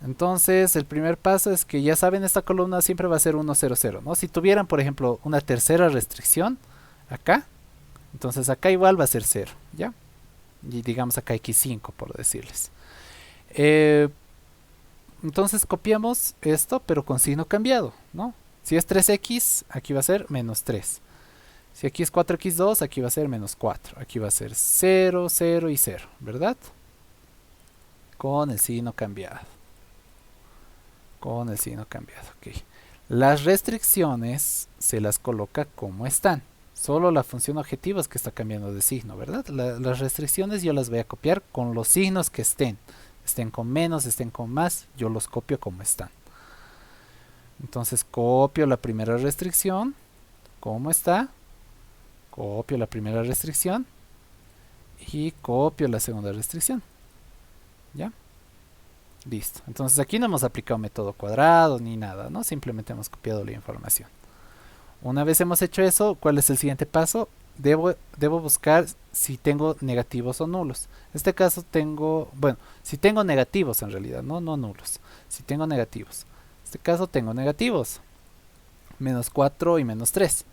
Entonces, el primer paso es que ya saben, esta columna siempre va a ser 1, 0, 0, ¿no? Si tuvieran, por ejemplo, una tercera restricción acá, entonces acá igual va a ser 0, ¿ya? Y digamos acá x5, por decirles. Eh, entonces copiamos esto, pero con signo cambiado, ¿no? Si es 3x, aquí va a ser menos 3. Si aquí es 4x2, aquí va a ser menos 4. Aquí va a ser 0, 0 y 0, ¿verdad? Con el signo cambiado. Con el signo cambiado, ok. Las restricciones se las coloca como están. Solo la función objetivo es que está cambiando de signo, ¿verdad? Las restricciones yo las voy a copiar con los signos que estén. Estén con menos, estén con más, yo los copio como están. Entonces copio la primera restricción, como está. Copio la primera restricción y copio la segunda restricción. ¿Ya? Listo. Entonces aquí no hemos aplicado método cuadrado ni nada, ¿no? Simplemente hemos copiado la información. Una vez hemos hecho eso, ¿cuál es el siguiente paso? Debo buscar si tengo negativos o nulos. En este caso tengo, bueno, si tengo negativos en realidad, no nulos. Si tengo negativos. En este caso tengo negativos. Menos 4 y menos 3.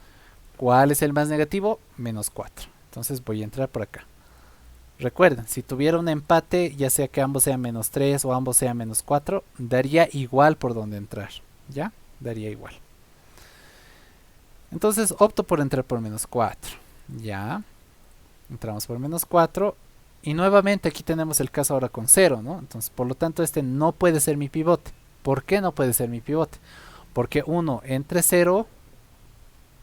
¿Cuál es el más negativo? Menos 4. Entonces voy a entrar por acá. Recuerden, si tuviera un empate, ya sea que ambos sean menos 3 o ambos sean menos 4, daría igual por donde entrar. ¿Ya? Daría igual. Entonces opto por entrar por menos 4. Ya. Entramos por menos 4. Y nuevamente aquí tenemos el caso ahora con 0, ¿no? Entonces, por lo tanto, este no puede ser mi pivote. ¿Por qué no puede ser mi pivote? Porque 1 entre 0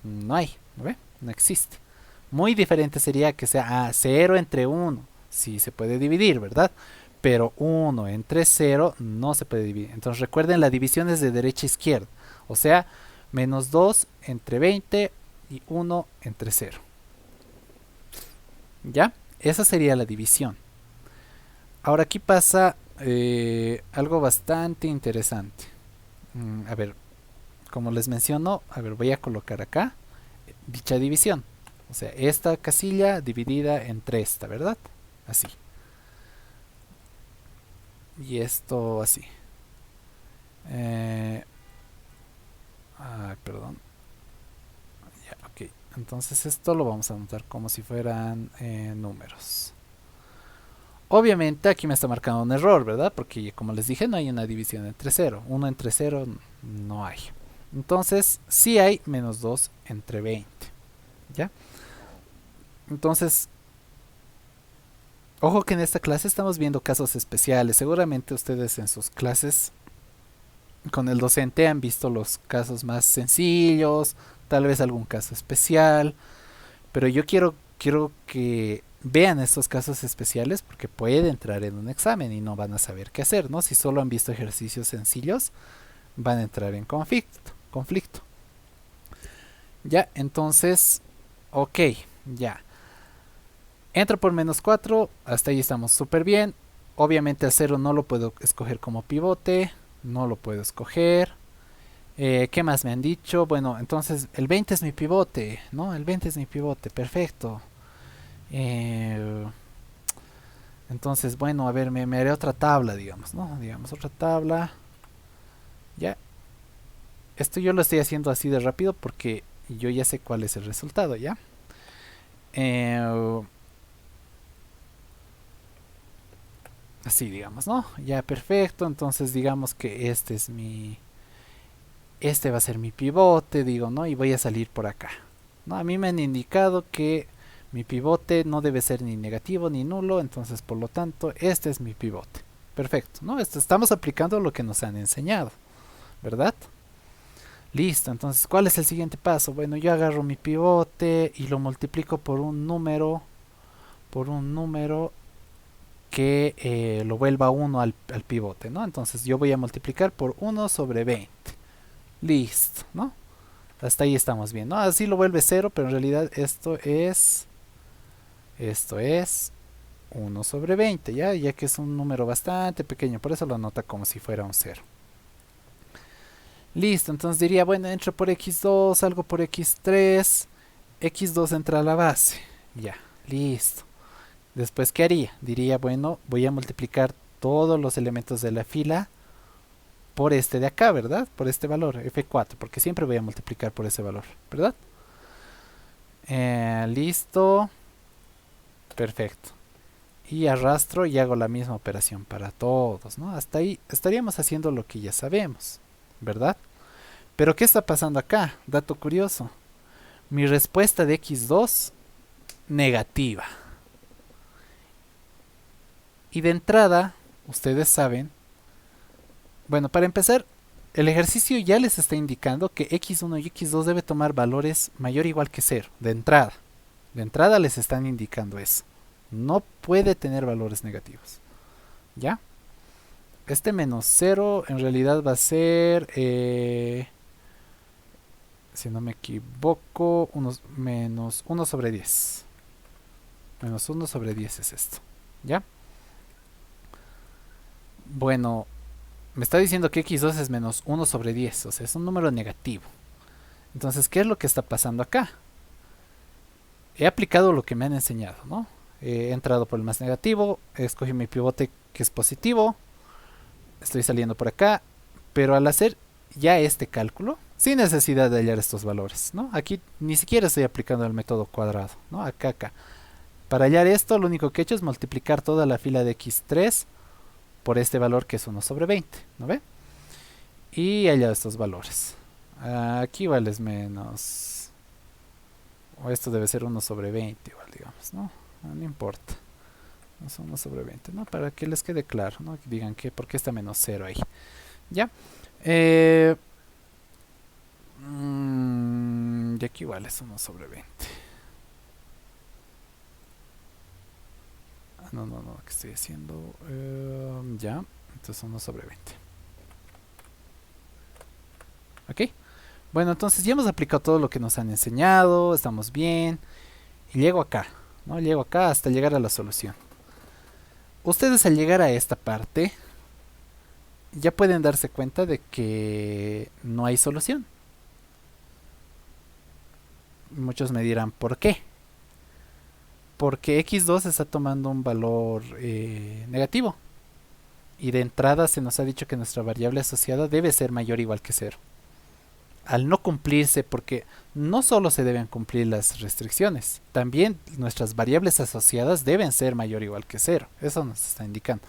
no hay, ¿no ve? No existe. Muy diferente sería que sea 0 entre 1. Sí se puede dividir, ¿verdad? Pero 1 entre 0 no se puede dividir. Entonces recuerden, la división es de derecha a izquierda. O sea, menos 2 entre 20 y 1 entre 0. ¿Ya? Esa sería la división. Ahora aquí pasa algo bastante interesante. A ver, como les menciono, a ver, voy a colocar acá dicha división. O sea, esta casilla dividida entre esta, ¿verdad? Así. Y esto así. Perdón. Ya, ok. Entonces esto lo vamos a anotar como si fueran números. Obviamente aquí me está marcando un error, ¿verdad? Porque como les dije, no hay una división entre 0. 1 entre 0 no hay. Entonces sí hay menos 2 entre 20. ¿Ya? Entonces, ojo que en esta clase estamos viendo casos especiales. Seguramente ustedes en sus clases con el docente han visto los casos más sencillos, tal vez algún caso especial. Pero yo quiero que vean estos casos especiales porque puede entrar en un examen y no van a saber qué hacer, ¿no? Si solo han visto ejercicios sencillos, van a entrar en conflicto. Ya, entonces, ok, ya. Entro por menos 4, hasta ahí estamos súper bien. Obviamente el 0 no lo puedo escoger como pivote, no lo puedo escoger. ¿Qué más me han dicho? Bueno, entonces el 20 es mi pivote, ¿no? El 20 es mi pivote, perfecto. Entonces, bueno, a ver, me haré otra tabla, digamos, ¿no? Digamos, otra tabla. Ya. Esto yo lo estoy haciendo así de rápido porque yo ya sé cuál es el resultado, ¿ya? Así, digamos, ¿no? Ya, perfecto. Entonces, digamos que este va a ser mi pivote, digo, ¿no? Y voy a salir por acá, ¿no? A mí me han indicado que mi pivote no debe ser ni negativo ni nulo, entonces por lo tanto este es mi pivote. Perfecto, ¿no? Estamos aplicando lo que nos han enseñado, ¿verdad? Listo, entonces ¿cuál es el siguiente paso? Bueno, yo agarro mi pivote y lo multiplico por un número que lo vuelva 1 al pivote, ¿no? Entonces yo voy a multiplicar por 1 sobre 20. Listo, ¿no? Hasta ahí estamos bien, ¿no? Así lo vuelve 0, pero en realidad esto es 1 sobre 20, ya que es un número bastante pequeño, por eso lo anota como si fuera un 0. Listo, entonces diría, bueno, entro por x2, salgo por x3, x2 entra a la base, ya, listo. Después, ¿qué haría? Diría, bueno, voy a multiplicar todos los elementos de la fila por este de acá, ¿verdad? Por este valor, F4, porque siempre voy a multiplicar por ese valor, ¿verdad? Listo. Perfecto. Y arrastro y hago la misma operación para todos, ¿no? Hasta ahí estaríamos haciendo lo que ya sabemos, ¿verdad? Pero ¿qué está pasando acá? Dato curioso. Mi respuesta de x2 negativa. Y de entrada, ustedes saben, bueno, para empezar, el ejercicio ya les está indicando que x1 y x2 debe tomar valores mayor o igual que 0, de entrada. De entrada les están indicando eso. No puede tener valores negativos. ¿Ya? Este menos 0 en realidad va a ser, si no me equivoco, menos 1 sobre 10. Menos 1 sobre 10 es esto. ¿Ya? Bueno, me está diciendo que x2 es menos 1 sobre 10, o sea, es un número negativo. Entonces, ¿qué es lo que está pasando acá? He aplicado lo que me han enseñado, ¿no? He entrado por el más negativo, escogí mi pivote que es positivo, estoy saliendo por acá, pero al hacer ya este cálculo, sin necesidad de hallar estos valores, ¿no? Aquí ni siquiera estoy aplicando el método cuadrado, ¿no? Acá. Para hallar esto, lo único que he hecho es multiplicar toda la fila de x3 por este valor que es 1 sobre 20, ¿no ve? Y he hallado estos valores. Aquí vales menos, o esto debe ser 1 sobre 20 igual, digamos, ¿no? No importa. Es 1 sobre 20, ¿no? Para que les quede claro, ¿no? Que digan que por qué está menos 0 ahí. ¿Ya? Y aquí igual es 1 sobre 20. No, ¿qué estoy haciendo? Ya, entonces 1 sobre 20. ¿Ok? Bueno, entonces ya hemos aplicado todo lo que nos han enseñado, estamos bien. Y llego acá, ¿no? Llego acá hasta llegar a la solución. Ustedes al llegar a esta parte ya pueden darse cuenta de que no hay solución. Muchos me dirán, ¿por qué? Porque x2 está tomando un valor negativo. Y de entrada se nos ha dicho que nuestra variable asociada debe ser mayor o igual que 0. Al no cumplirse, porque no solo se deben cumplir las restricciones, también nuestras variables asociadas deben ser mayor o igual que 0. Eso nos está indicando.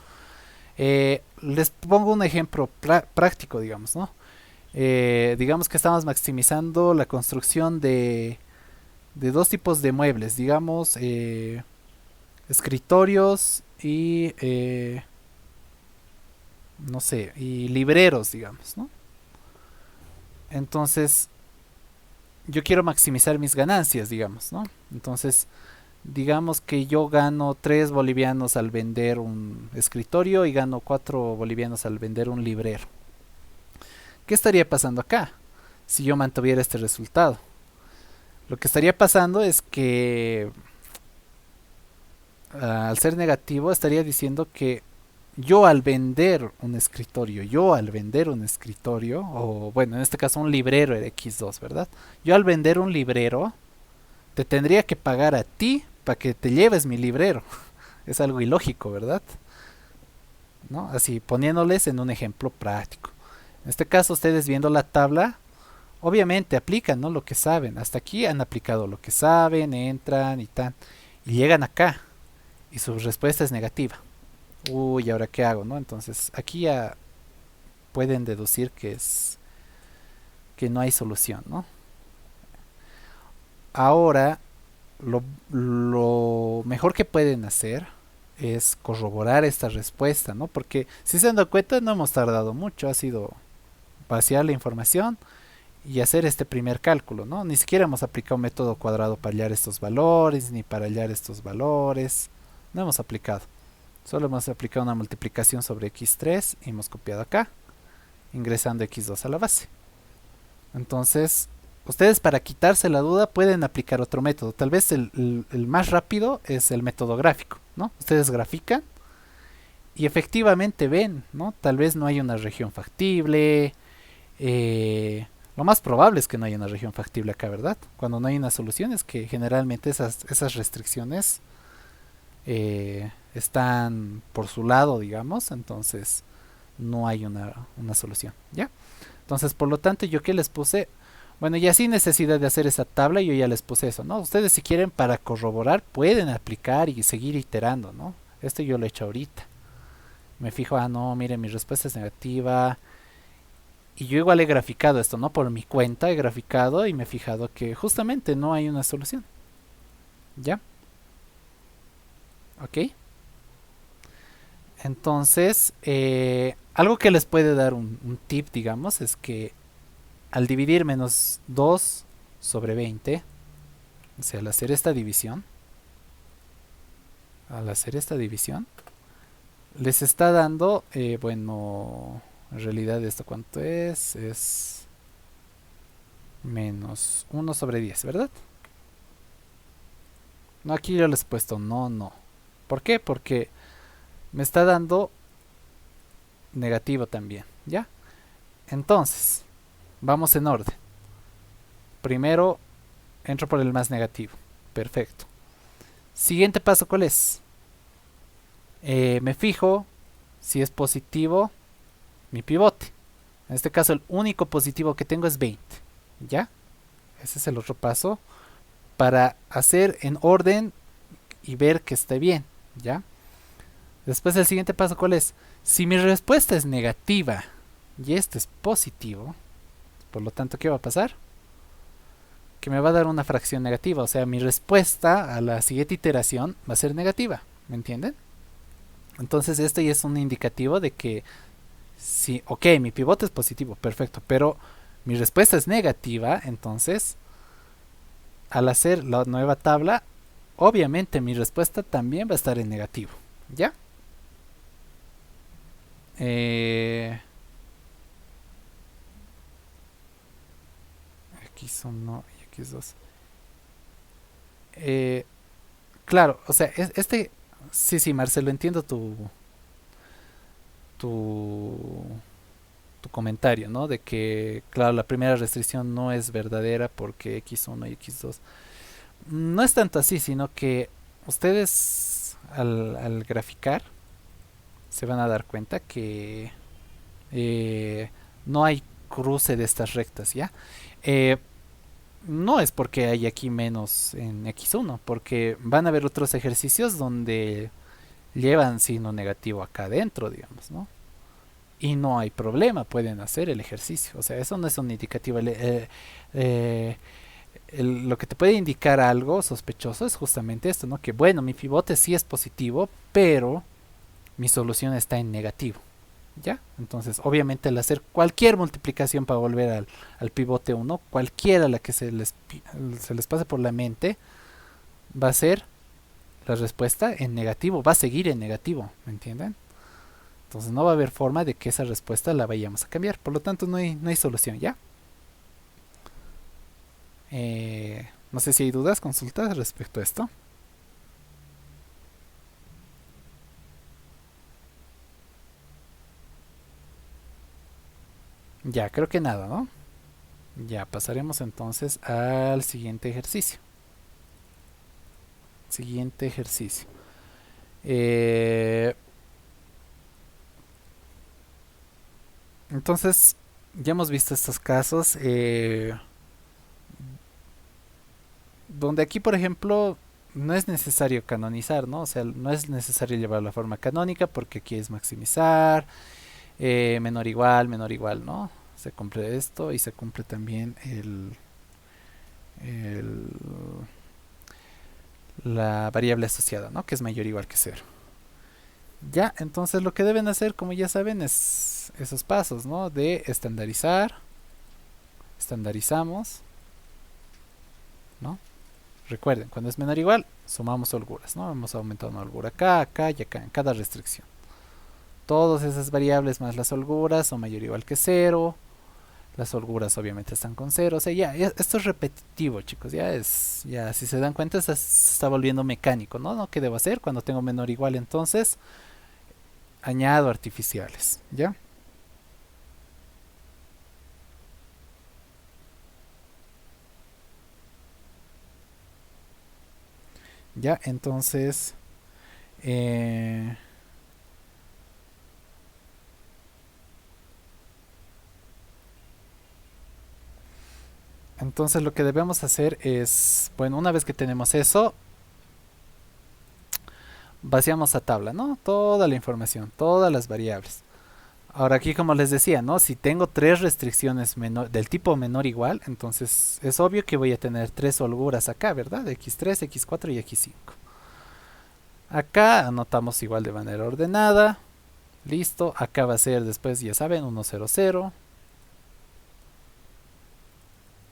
Les pongo un ejemplo práctico, digamos, ¿no? Digamos que estamos maximizando la construcción de dos tipos de muebles, digamos, escritorios y, no sé, y libreros, digamos, ¿no? Entonces, yo quiero maximizar mis ganancias, digamos, ¿no? Entonces, digamos que yo gano 3 bolivianos al vender un escritorio y gano 4 bolivianos al vender un librero. ¿Qué estaría pasando acá si yo mantuviera este resultado? Lo que estaría pasando es que al ser negativo estaría diciendo que yo al vender un escritorio, o bueno, en este caso un librero era x2, ¿verdad? Yo al vender un librero te tendría que pagar a ti para que te lleves mi librero. Es algo ilógico, ¿verdad? ¿No? Así poniéndoles en un ejemplo práctico. En este caso, ustedes viendo la tabla, obviamente aplican, ¿no? Lo que saben. Hasta aquí han aplicado lo que saben, entran y tan. Y llegan acá y su respuesta es negativa. Uy, ¿ahora qué hago, no? Entonces, aquí ya pueden deducir que no hay solución, ¿no? Ahora, lo mejor que pueden hacer es corroborar esta respuesta, ¿no? Porque si se han dado cuenta, no hemos tardado mucho, ha sido vaciar la información y hacer este primer cálculo, ¿no? Ni siquiera hemos aplicado un método cuadrado para hallar estos valores, ni para hallar estos valores, no hemos aplicado. Solo hemos aplicado una multiplicación sobre x3 y hemos copiado acá, ingresando x2 a la base. Entonces, ustedes para quitarse la duda pueden aplicar otro método. Tal vez el más rápido es el método gráfico, ¿no? Ustedes grafican y efectivamente ven, ¿no? Tal vez no hay una región factible. Lo más probable es que no haya una región factible acá, ¿verdad? Cuando no hay una solución es que generalmente esas restricciones están por su lado, digamos, entonces no hay una solución, ¿ya? Entonces, por lo tanto, yo que les puse, bueno, ya sin necesidad de hacer esa tabla, yo ya les puse eso, ¿no? Ustedes si quieren para corroborar, pueden aplicar y seguir iterando, ¿no? Esto yo lo he hecho ahorita. Me fijo, no, miren, mi respuesta es negativa. Y yo igual he graficado esto, ¿no? Por mi cuenta he graficado y me he fijado que justamente no hay una solución. ¿Ya? ¿Ok? Entonces, algo que les puede dar un tip, digamos, es que al dividir menos 2 sobre 20, o sea, al hacer esta división, les está dando, bueno, en realidad esto cuánto es menos 1/10, ¿verdad? No, aquí yo les he puesto no, no. ¿Por qué? Porque me está dando negativo también, ¿ya? Entonces, vamos en orden. Primero entro por el más negativo. Perfecto. Siguiente paso, ¿cuál es? Me fijo si es positivo mi pivote. En este caso, el único positivo que tengo es 20. ¿Ya? Ese es el otro paso para hacer en orden y ver que esté bien. ¿Ya? Después, el siguiente paso, ¿cuál es? Si mi respuesta es negativa y este es positivo, por lo tanto, ¿qué va a pasar? Que me va a dar una fracción negativa. O sea, mi respuesta a la siguiente iteración va a ser negativa. ¿Me entienden? Entonces esto ya es un indicativo de que si, ok, mi pivote es positivo, perfecto, pero mi respuesta es negativa, entonces al hacer la nueva tabla, obviamente mi respuesta también va a estar en negativo. ¿Ya? X1 y X2. Claro, o sea, sí, sí, Marcelo, entiendo tu, tu comentario, ¿no? De que, claro, la primera restricción no es verdadera porque X1 y X2. No es tanto así, sino que ustedes al graficar se van a dar cuenta que eh, no hay cruce de estas rectas, ¿ya? Eh, no es porque hay aquí menos en X1, porque van a haber otros ejercicios donde llevan signo negativo acá adentro, digamos, ¿no? Y no hay problema, pueden hacer el ejercicio. O sea, eso no es un indicativo. Eh, lo que te puede indicar algo sospechoso es justamente esto, ¿no? Que bueno, mi pivote sí es positivo, pero mi solución está en negativo. ¿Ya? Entonces, obviamente, al hacer cualquier multiplicación para volver al pivote 1, cualquiera la que se les pase por la mente, va a ser la respuesta en negativo, va a seguir en negativo, ¿me entienden? Entonces no va a haber forma de que esa respuesta la vayamos a cambiar. Por lo tanto, no hay solución, ¿ya? No sé si hay dudas, consultas respecto a esto. Ya, creo que nada, ¿no? Ya, pasaremos entonces al siguiente ejercicio. Siguiente ejercicio. Eh, entonces, ya hemos visto estos casos. Donde aquí, por ejemplo, no es necesario canonizar, ¿no? O sea, no es necesario llevar la forma canónica porque aquí es maximizar, menor igual, ¿no? Se cumple esto y se cumple también el- la variable asociada, ¿no? Que es mayor o igual que cero. Ya, entonces lo que deben hacer, como ya saben, es esos pasos, ¿no? De estandarizar, estandarizamos, ¿no? Recuerden, cuando es menor o igual, sumamos holguras, ¿no? Hemos aumentado una holgura acá, acá y acá, en cada restricción. Todas esas variables más las holguras son mayor o igual que cero. Las holguras obviamente están con cero. O sea, ya esto es repetitivo, chicos. Ya si se dan cuenta, se está volviendo mecánico, ¿no? ¿No? ¿Qué debo hacer? Cuando tengo menor o igual, entonces añado artificiales, ¿ya? Ya, entonces, eh, entonces lo que debemos hacer es, bueno, una vez que tenemos eso, vaciamos la tabla, ¿no? Toda la información, todas las variables. Ahora aquí como les decía, ¿no? Si tengo tres restricciones del tipo menor igual, entonces es obvio que voy a tener tres holguras acá, ¿verdad? X3, X4 y X5. Acá anotamos igual de manera ordenada. Listo, acá va a ser después, ya saben, 1, 0, 0.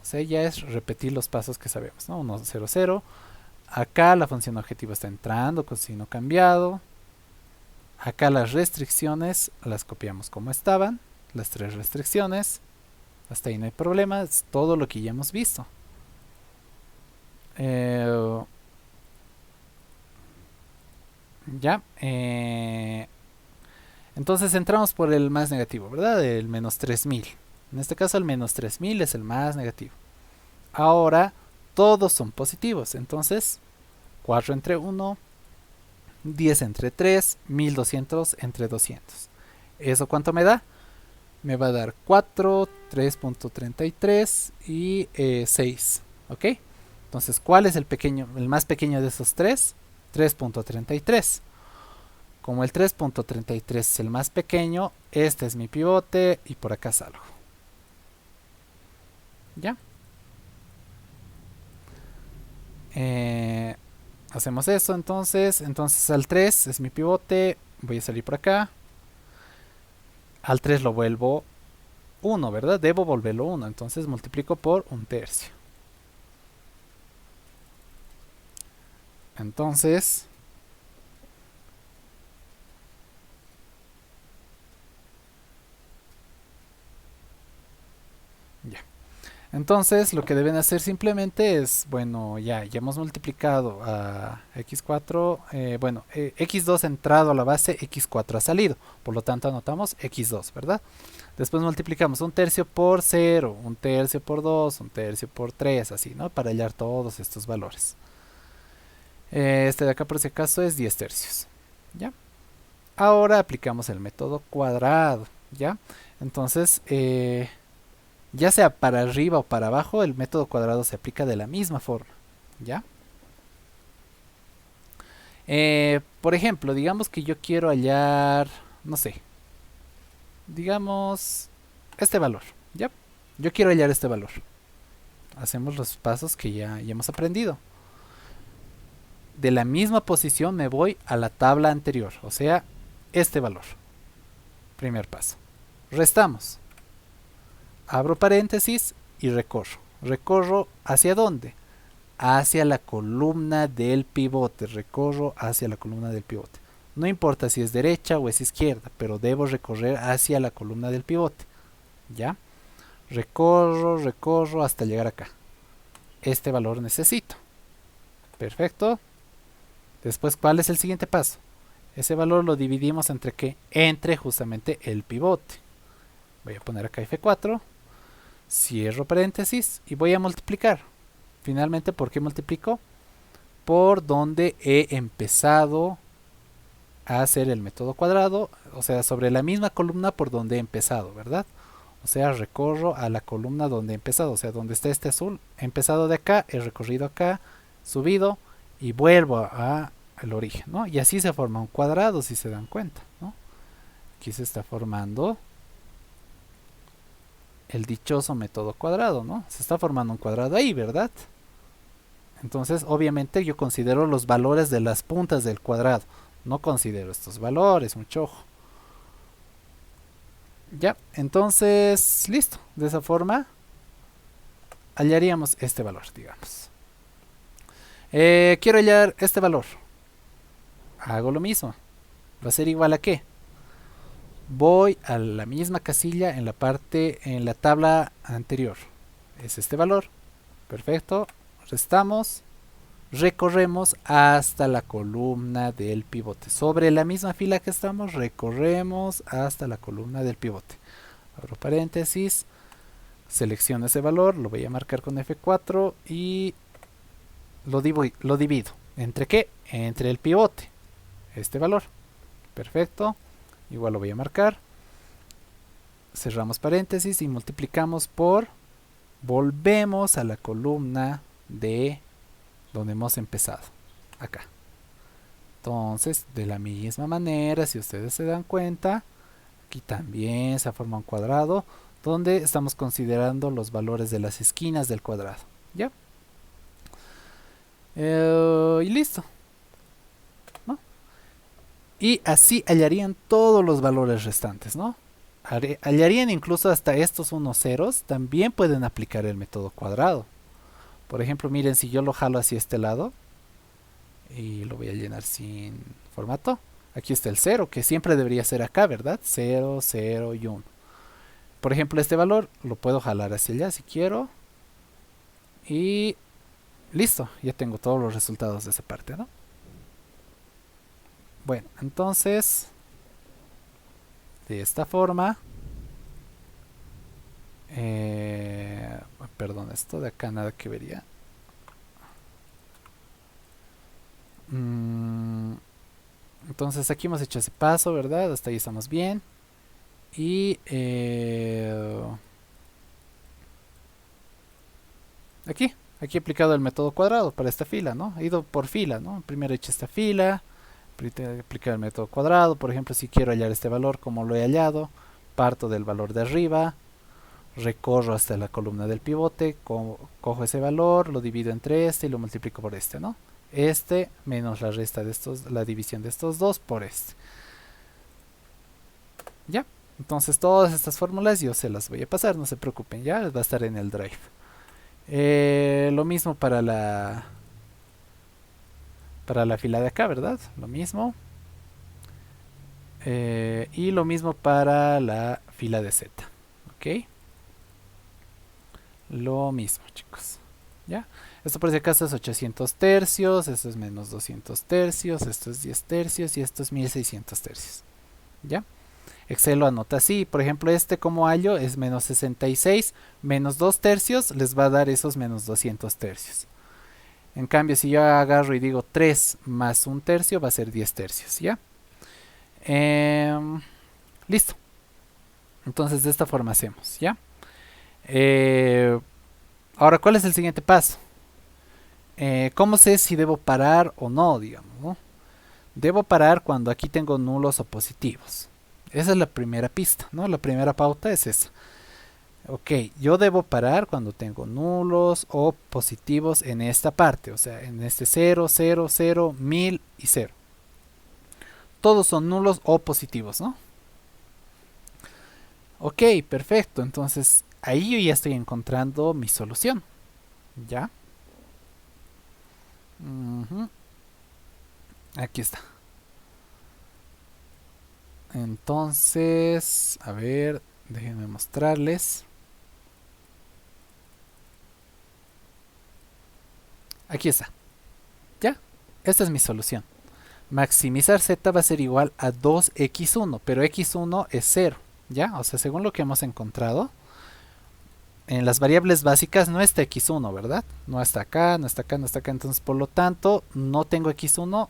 O sea, ya es repetir los pasos que sabemos, ¿no? 1, 0, 0. Acá la función objetivo está entrando con signo cambiado. Acá las restricciones las copiamos como estaban. Las tres restricciones. Hasta ahí no hay problema. Es todo lo que ya hemos visto. Ya. Entonces entramos por el más negativo, ¿verdad? El menos 3000. En este caso el menos 3000 es el más negativo. Ahora todos son positivos. Entonces 4 entre 1, 10 entre 3, 1200 entre 200. ¿Eso cuánto me da? Me va a dar 4, 3.33 y 6. ¿Ok? Entonces, ¿cuál es el más pequeño de esos tres? 3.33. Como el 3.33 es el más pequeño, este es mi pivote y por acá salgo. ¿Ya? Hacemos eso entonces. Entonces al 3 es mi pivote. Voy a salir por acá. Al 3 lo vuelvo 1, ¿verdad? Debo volverlo 1. Entonces multiplico por 1/3. Entonces ya. Entonces lo que deben hacer simplemente es, bueno, ya hemos multiplicado a x4, bueno, x2 ha entrado a la base, x4 ha salido, por lo tanto anotamos x2, ¿verdad? Después multiplicamos 1/3 por 0, 1/3 por 2, 1/3 por 3, así, ¿no? Para hallar todos estos valores. Este de acá por si acaso es 10/3, ¿ya? Ahora aplicamos el método cuadrado, ¿ya? Entonces, ya sea para arriba o para abajo, el método cuadrado se aplica de la misma forma, ¿ya? Por ejemplo, digamos que yo quiero hallar, no sé, digamos este valor, ¿ya? Yo quiero hallar este valor. Hacemos los pasos que ya hemos aprendido. De la misma posición me voy a la tabla anterior, o sea, este valor. Primer paso. Restamos. Abro paréntesis y recorro. ¿Recorro hacia dónde? Hacia la columna del pivote. Recorro hacia la columna del pivote. No importa si es derecha o es izquierda, pero debo recorrer hacia la columna del pivote. ¿Ya? Recorro, recorro hasta llegar acá. Este valor necesito. Perfecto. Después, ¿cuál es el siguiente paso? Ese valor lo dividimos entre ¿qué? Entre justamente el pivote. Voy a poner acá F4. Cierro paréntesis y voy a multiplicar. Finalmente, ¿por qué multiplico? Por donde he empezado a hacer el método cuadrado, o sea, sobre la misma columna por donde he empezado, ¿verdad? O sea, recorro a la columna donde he empezado, o sea, donde está este azul. He empezado de acá, he recorrido acá, subido y vuelvo al origen, ¿no? Y así se forma un cuadrado, si se dan cuenta, ¿no? Aquí se está formando el dichoso método cuadrado, ¿no? Se está formando un cuadrado ahí, ¿verdad? Entonces, obviamente yo considero los valores de las puntas del cuadrado. No considero estos valores, mucho ojo. Ya, entonces, listo. De esa forma, hallaríamos este valor, digamos. Quiero hallar este valor. Hago lo mismo. ¿Va a ser igual a qué? Voy a la misma casilla en la tabla anterior. Es este valor. Perfecto. Restamos. Recorremos hasta la columna del pivote. Sobre la misma fila que estamos, recorremos hasta la columna del pivote. Abro paréntesis. Selecciono ese valor. Lo voy a marcar con F4 y lo divido. ¿Entre qué? Entre el pivote. Este valor. Perfecto. Igual lo voy a marcar. Cerramos paréntesis y multiplicamos por. Volvemos a la columna de donde hemos empezado. Acá. Entonces, de la misma manera, si ustedes se dan cuenta, Aquí también se forma un cuadrado donde estamos considerando los valores de las esquinas del cuadrado. ¿Ya? Y listo, ¿no? Y así hallarían todos los valores restantes, ¿no? Hallarían incluso hasta estos unos ceros. También pueden aplicar el método cuadrado. Por ejemplo, miren, si yo lo jalo hacia este lado y lo voy a llenar sin formato, aquí está el 0, que siempre debería ser acá, ¿verdad? 0, 0 y 1. Por ejemplo, este valor lo puedo jalar hacia allá si quiero. Y listo, ya tengo todos los resultados de esa parte, ¿no? Bueno, entonces, de esta forma, perdón, esto de acá nada que vería. Entonces aquí hemos hecho ese paso, ¿verdad? Hasta ahí estamos bien. Y aquí he aplicado el método cuadrado para esta fila, ¿no? He ido por fila, ¿no? Primero he hecho esta fila, he aplicado el método cuadrado. Por ejemplo, si quiero hallar este valor, como lo he hallado, parto del valor de arriba, recorro hasta la columna del pivote, cojo ese valor, lo divido entre este y lo multiplico por este, ¿no? Este menos la resta de estos, la división de estos dos por este. ¿Ya? Entonces todas estas fórmulas yo se las voy a pasar, no se preocupen, ya va a estar en el drive. Lo mismo para la fila de acá, ¿verdad? Lo mismo. Y lo mismo para la fila de Z. ¿Ok? Lo mismo, chicos. ¿Ya? Esto por si acaso es 800 tercios, esto es menos 200 tercios, esto es 10 tercios y esto es 1600 tercios. ¿Ya? Excel lo anota así. Por ejemplo, este como hallo es menos 66, menos 2 tercios les va a dar esos menos 200 tercios. En cambio, si yo agarro y digo 3 más 1 tercio, va a ser 10 tercios, ¿ya? Listo. Entonces, de esta forma hacemos, ¿ya? Ahora, ¿cuál es el siguiente paso? ¿Cómo sé si debo parar o no, digamos, ¿no? Debo parar cuando aquí tengo nulos o positivos. Esa es la primera pista, ¿no? La primera pauta es esa. Ok, yo debo parar cuando tengo nulos o positivos en esta parte, o sea, en este 0, 0, 0, 1000 y 0. Todos son nulos o positivos, ¿no? Ok, perfecto, entonces ahí yo ya estoy encontrando mi solución. ¿Ya? Aquí está. Entonces, a ver, déjenme mostrarles. Aquí está. ¿Ya? Esta es mi solución. Maximizar z va a ser igual a 2x1, pero x1 es 0. ¿Ya? O sea, según lo que hemos encontrado, en las variables básicas no está x1, ¿verdad? No está acá, no está acá, no está acá. Entonces, por lo tanto, no tengo x1.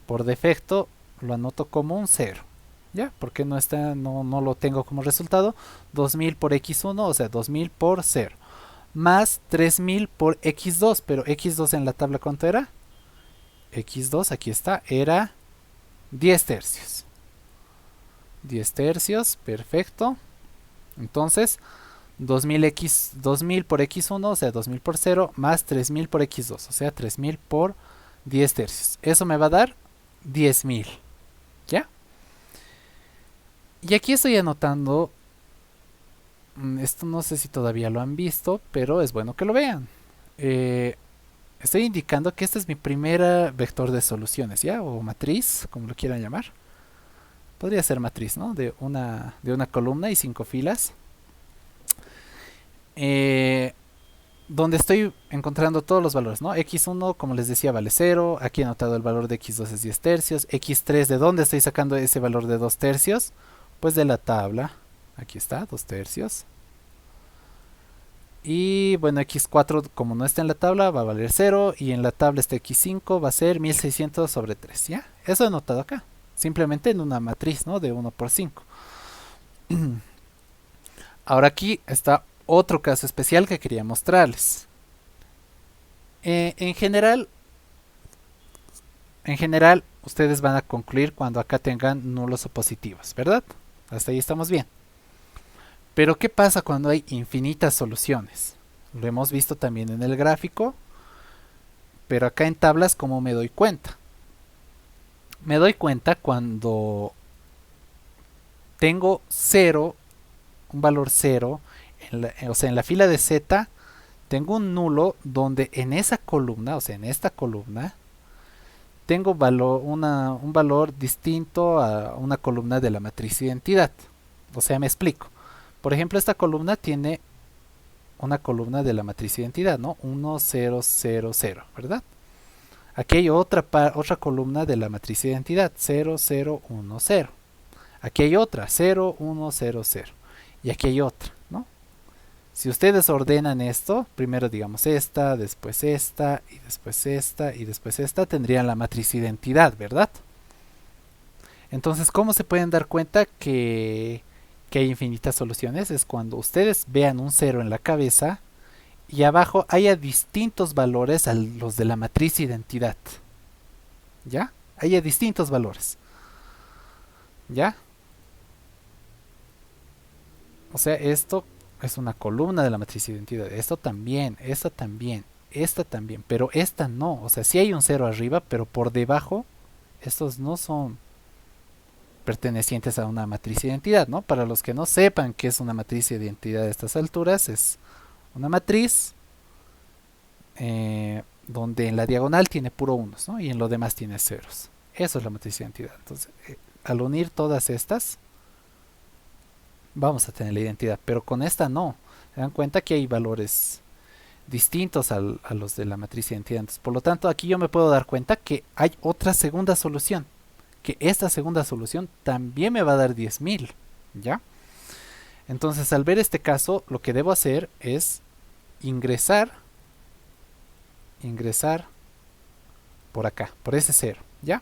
Por defecto, lo anoto como un 0. ¿Ya? Porque no está, no lo tengo como resultado. 2000 por x1, o sea, 2000 por 0. Más 3000 por x2. Pero x2 en la tabla, ¿cuánto era? X2, aquí está, era 10 tercios. 10 tercios, perfecto. Entonces, 2000 por x1, o sea, 2000 por 0, más 3000 por x2, o sea, 3000 por 10 tercios. Eso me va a dar 10.000. ¿Ya? Y aquí estoy anotando, esto no sé si todavía lo han visto, pero es bueno que lo vean. Estoy indicando que este es mi primera vector de soluciones, ¿ya? O matriz, como lo quieran llamar. Podría ser matriz, ¿no? De una columna y 5 filas. Donde estoy encontrando todos los valores, ¿no? x1, como les decía, vale 0. Aquí he anotado el valor de x2 es 10 tercios. x3, ¿de dónde estoy sacando ese valor de 2 tercios? Pues de la tabla. Aquí está, 2 tercios. Y bueno, x4 como no está en la tabla va a valer 0. Y en la tabla está x5 va a ser 1600 sobre 3. ¿Ya? Eso he anotado acá. Simplemente en una matriz, ¿no? De 1 por 5. Ahora aquí está otro caso especial que quería mostrarles. En general, ustedes van a concluir cuando acá tengan nulos o positivos, ¿verdad? Hasta ahí estamos bien. Pero ¿qué pasa cuando hay infinitas soluciones? Lo hemos visto también en el gráfico, pero acá en tablas, ¿cómo me doy cuenta? Me doy cuenta cuando tengo 0, un valor 0, o sea, en la fila de z tengo un nulo donde en esa columna, o sea, en esta columna, tengo un valor distinto a una columna de la matriz identidad. O sea, me explico. Por ejemplo, esta columna tiene una columna de la matriz identidad, ¿no? 1, 0, 0, 0, ¿verdad? Aquí hay otra columna de la matriz identidad, 0, 0, 1, 0. Aquí hay otra, 0, 1, 0, 0. Y aquí hay otra, ¿no? Si ustedes ordenan esto, primero digamos esta, después esta, y después esta, y después esta, tendrían la matriz identidad, ¿verdad? Entonces, ¿cómo se pueden dar cuenta que hay infinitas soluciones? Es cuando ustedes vean un 0 en la cabeza y abajo haya distintos valores a los de la matriz identidad. ¿Ya? Haya distintos valores. ¿Ya? O sea, esto es una columna de la matriz identidad. Esto también, esta también, esta también, pero esta no. O sea, sí hay un 0 arriba, pero por debajo estos no son pertenecientes a una matriz identidad, ¿no? Para los que no sepan qué es una matriz identidad a estas alturas, es una matriz donde en la diagonal tiene puro unos, ¿no? Y en lo demás tiene ceros. Eso es la matriz identidad. Entonces, al unir todas estas, vamos a tener la identidad, pero con esta no. Se dan cuenta que hay valores distintos a los de la matriz identidad. Entonces, por lo tanto, aquí yo me puedo dar cuenta que hay otra segunda solución, que esta segunda solución también me va a dar 10.000, ¿ya? Entonces, al ver este caso, lo que debo hacer es ingresar por acá, por ese 0, ¿ya?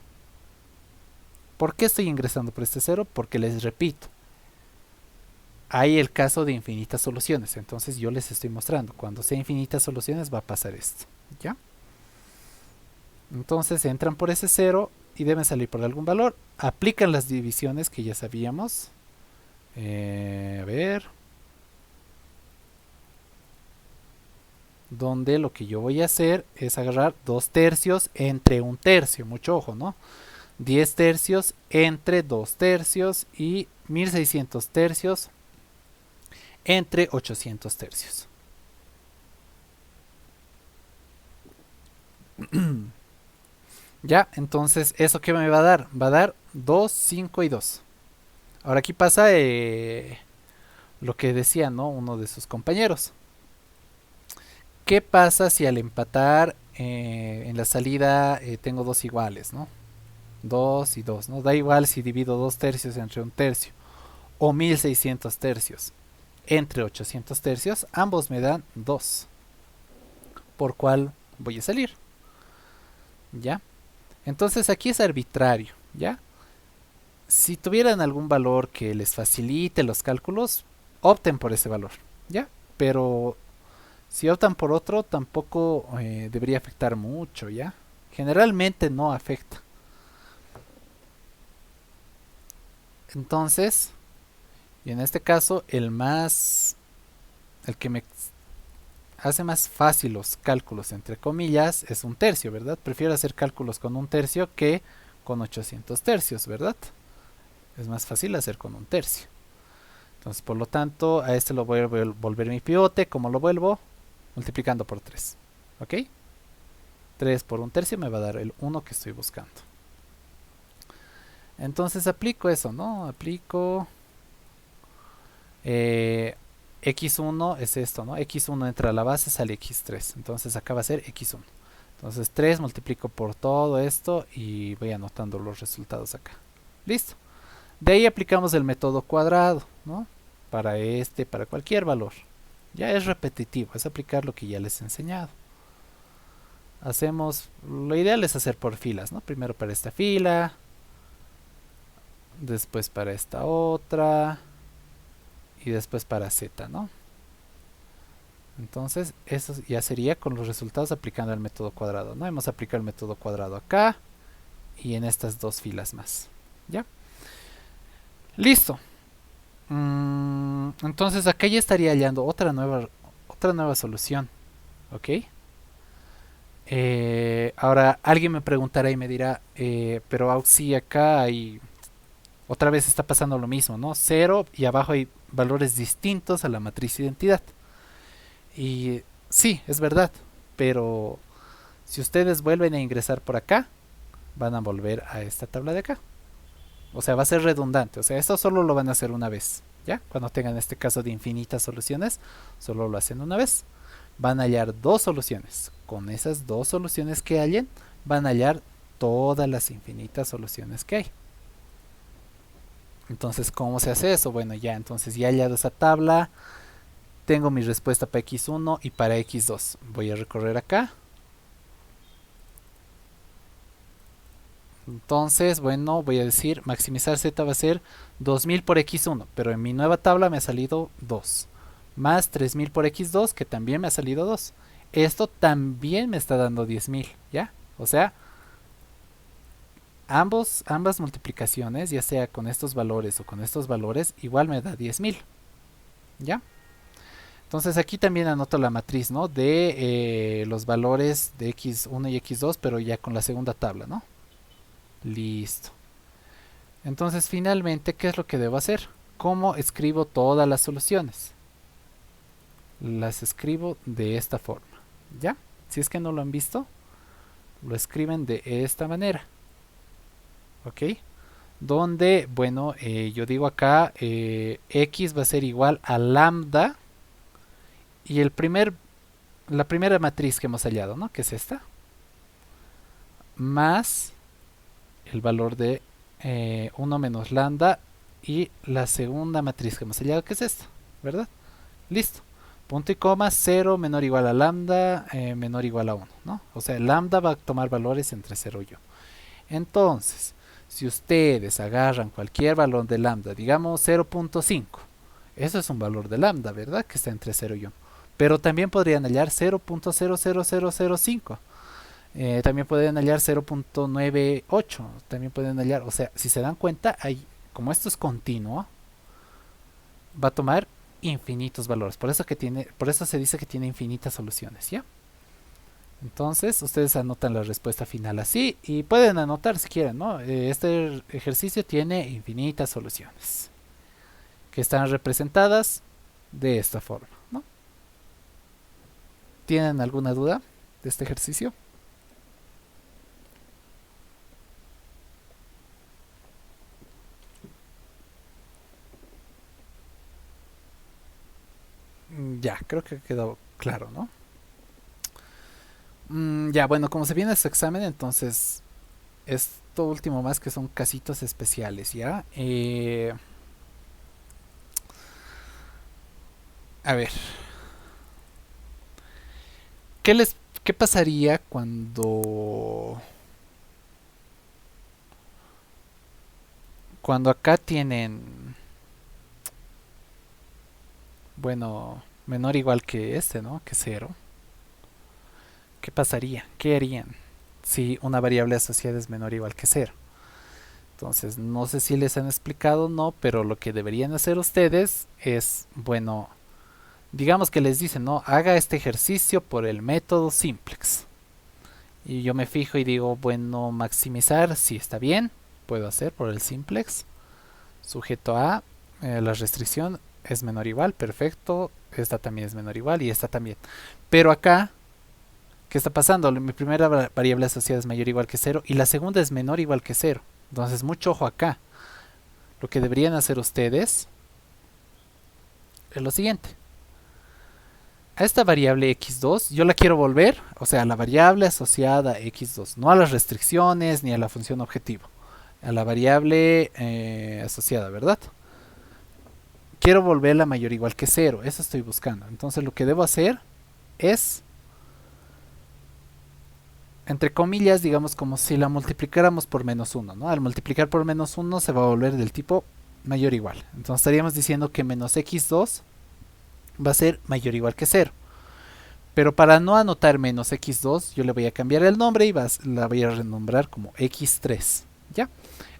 ¿Por qué estoy ingresando por este 0? Porque les repito, hay el caso de infinitas soluciones, entonces yo les estoy mostrando, cuando sea infinitas soluciones va a pasar esto, ¿ya? Entonces entran por ese 0 y deben salir por algún valor, aplican las divisiones que ya sabíamos, a ver, donde lo que yo voy a hacer es agarrar 2 tercios entre 1 tercio, mucho ojo, ¿no? 10 tercios entre 2 tercios y 1600 tercios entre 800 tercios. Ya, entonces, ¿eso qué me va a dar? Va a dar 2, 5 y 2. Ahora aquí pasa lo que decía, ¿no? Uno de sus compañeros. ¿Qué pasa si al empatar en la salida tengo dos iguales, ¿no? 2 y 2, ¿no? Da igual si divido 2 tercios entre 1 tercio o 1600 tercios entre 800 tercios, ambos me dan 2. ¿Por cuál voy a salir? ¿Ya? Entonces aquí es arbitrario, ¿ya? Si tuvieran algún valor que les facilite los cálculos, opten por ese valor, ¿ya? Pero si optan por otro, tampoco debería afectar mucho, ¿ya? Generalmente no afecta. Entonces, y en este caso, el que me hace más fácil los cálculos, entre comillas, es 1 tercio, ¿verdad? Prefiero hacer cálculos con 1 tercio que con 800 tercios, ¿verdad? Es más fácil hacer con 1 tercio. Entonces, por lo tanto, a este lo voy a volver mi pivote. ¿Cómo lo vuelvo? Multiplicando por 3. ¿Ok? 3 por 1 tercio me va a dar el 1 que estoy buscando. Entonces aplico eso, ¿no? Aplico x1 es esto, ¿no? x1 entra a la base, sale x3. Entonces acá va a ser x1. Entonces 3 multiplico por todo esto y voy anotando los resultados acá. Listo. De ahí aplicamos el método cuadrado, ¿no? Para para cualquier valor. Ya es repetitivo, es aplicar lo que ya les he enseñado. Lo ideal es hacer por filas, ¿no? Primero para esta fila, después para esta otra y después para z, ¿no? Entonces eso ya sería con los resultados aplicando el método cuadrado, ¿no? Hemos aplicado el método cuadrado acá y en estas dos filas más, ¿ya? Listo. Entonces acá ya estaría hallando otra nueva solución. ¿Ok? Ahora alguien me preguntará y me dirá, pero sí, acá hay, otra vez está pasando lo mismo, ¿no? Cero y abajo hay valores distintos a la matriz identidad. Y sí, es verdad, pero si ustedes vuelven a ingresar por acá, van a volver a esta tabla de acá. O sea, va a ser redundante. O sea, esto solo lo van a hacer una vez. ¿Ya? Cuando tengan este caso de infinitas soluciones, solo lo hacen una vez. Van a hallar dos soluciones. Con esas dos soluciones que hallen, van a hallar todas las infinitas soluciones que hay. Entonces, ¿cómo se hace eso? Bueno, ya, entonces ya he hallado esa tabla. Tengo mi respuesta para x1 y para x2. Voy a recorrer acá. Entonces, bueno, voy a decir maximizar z va a ser 2000 por x1, pero en mi nueva tabla me ha salido 2. Más 3000 por x2, que también me ha salido 2. Esto también me está dando 10.000, ¿ya? O sea, ambas multiplicaciones, ya sea con estos valores o con estos valores, igual me da 10.000, ¿ya? Entonces aquí también anoto la matriz, ¿no? De los valores de x1 y x2, pero ya con la segunda tabla, ¿no? Listo. Entonces finalmente, ¿qué es lo que debo hacer? ¿Cómo escribo todas las soluciones? Las escribo de esta forma, ¿ya? Si es que no lo han visto, lo escriben de esta manera, ¿ok? Donde, bueno, yo digo acá, x va a ser igual a lambda y la primera matriz que hemos hallado, ¿no? Que es esta, más el valor de 1 menos lambda y la segunda matriz que hemos hallado, que es esta, ¿verdad? Listo. Punto y coma, 0 menor o igual a lambda, menor o igual a 1, ¿no? O sea, lambda va a tomar valores entre 0 y 1. Entonces, si ustedes agarran cualquier valor de lambda, digamos 0.5, eso es un valor de lambda, ¿verdad? Que está entre 0 y 1. Pero también podrían hallar 0.00005. También pueden hallar 0.98. También pueden hallar, o sea, si se dan cuenta, como esto es continuo, va a tomar infinitos valores. Por eso se dice que tiene infinitas soluciones, ¿ya? Entonces, ustedes anotan la respuesta final así y pueden anotar si quieren, ¿no? Este ejercicio tiene infinitas soluciones que están representadas de esta forma, ¿no? ¿Tienen alguna duda de este ejercicio? Ya, creo que quedó claro, ¿no? Ya, bueno, como se viene su examen, entonces esto último más que son casitos especiales, ¿ya? A ver, ¿qué les, qué pasaría cuando acá tienen, bueno, menor o igual que este, ¿no? Que cero. ¿Qué pasaría? ¿Qué harían si una variable asociada es menor o igual que cero? Entonces, no sé si les han explicado o no, pero lo que deberían hacer ustedes es, bueno, digamos que les dicen, no, haga este ejercicio por el método simplex. Y yo me fijo y digo, bueno, maximizar, sí está bien, puedo hacer por el simplex. Sujeto a la restricción es menor o igual, perfecto. Esta también es menor o igual y esta también. Pero acá, ¿qué está pasando? Mi primera variable asociada es mayor o igual que cero y la segunda es menor o igual que cero. Entonces, mucho ojo acá. Lo que deberían hacer ustedes es lo siguiente. A esta variable x2 yo la quiero volver, o sea, a la variable asociada a x2, no a las restricciones ni a la función objetivo, a la variable asociada, ¿verdad? Quiero volverla mayor o igual que cero, eso estoy buscando. Entonces lo que debo hacer es, entre comillas, digamos como si la multiplicáramos por menos 1, ¿no? Al multiplicar por menos 1 se va a volver del tipo mayor o igual. Entonces estaríamos diciendo que menos x2 va a ser mayor o igual que 0. Pero para no anotar menos x2, yo le voy a cambiar el nombre y la voy a renombrar como x3. ¿Ya?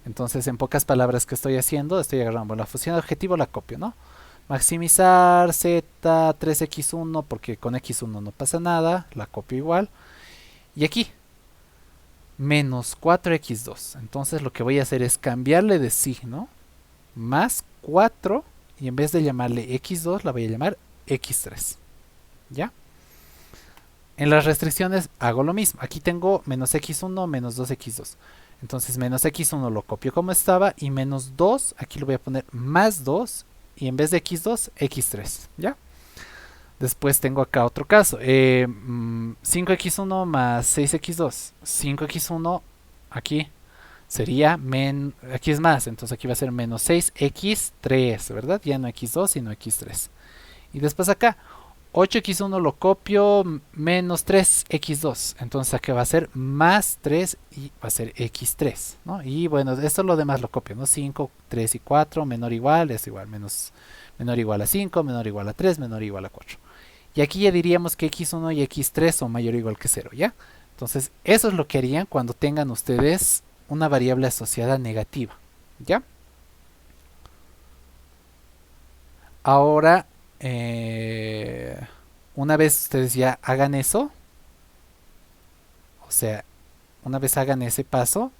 Entonces, en pocas palabras, ¿qué estoy haciendo? Estoy agarrando la función de objetivo, la copio, ¿no? Maximizar z 3x1 porque con x1 no pasa nada, la copio igual. Y aquí, menos 4x2. Entonces lo que voy a hacer es cambiarle de signo, más 4, y en vez de llamarle x2 la voy a llamar x3. ¿Ya? En las restricciones hago lo mismo. Aquí tengo menos x1 menos 2x2. Entonces menos x1 lo copio como estaba y menos 2, aquí lo voy a poner más 2 y en vez de x2, x3. ¿Ya? Después tengo acá otro caso. 5x1 más 6x2. 5x1 aquí sería aquí es más, entonces aquí va a ser menos 6x3, ¿verdad? Ya no x2 sino x3. Y después acá 8x1 lo copio menos 3x2. Entonces aquí va a ser más 3 y va a ser x3, ¿no? Y bueno, esto lo demás lo copio, ¿no? 5, 3 y 4, menor igual, es igual, menor igual a 5, menor igual a 3, menor igual a 4. Y aquí ya diríamos que x1 y x3 son mayor o igual que 0, ¿ya? Entonces, eso es lo que harían cuando tengan ustedes una variable asociada negativa, ¿ya? Ahora, una vez ustedes ya hagan eso, o sea, una vez hagan ese paso,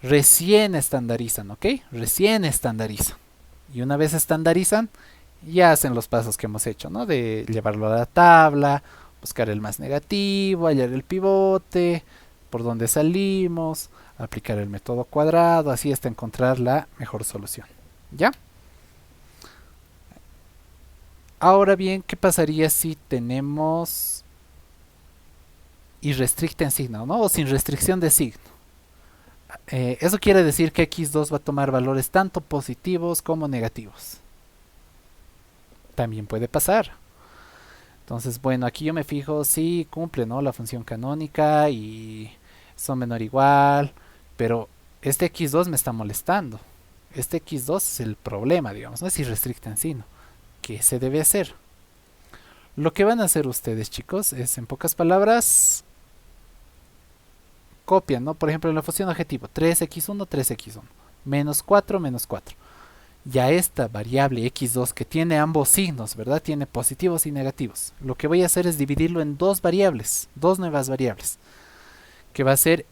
recién estandarizan, ¿ok? Recién estandarizan. Y una vez estandarizan, ya hacen los pasos que hemos hecho, ¿no? De llevarlo a la tabla, buscar el más negativo, hallar el pivote, por donde salimos, aplicar el método cuadrado, así hasta encontrar la mejor solución. ¿Ya? Ahora bien, ¿qué pasaría si tenemos irrestricta en signo, ¿no? O sin restricción de signo? Eso quiere decir que x2 va a tomar valores tanto positivos como negativos. También puede pasar. Entonces, bueno, aquí yo me fijo si cumple, ¿no? La función canónica y son menor o igual, pero este x2 me está molestando. Este x2 es el problema, digamos, no es irrestricta en signo. ¿Qué se debe hacer? Lo que van a hacer ustedes, chicos, es en pocas palabras copian, ¿no? Por ejemplo, en la función objetivo, 3x1, 3x1, menos 4, menos 4. Ya esta variable x2 que tiene ambos signos, ¿verdad? Tiene positivos y negativos. Lo que voy a hacer es dividirlo en dos variables, dos nuevas variables, que va a ser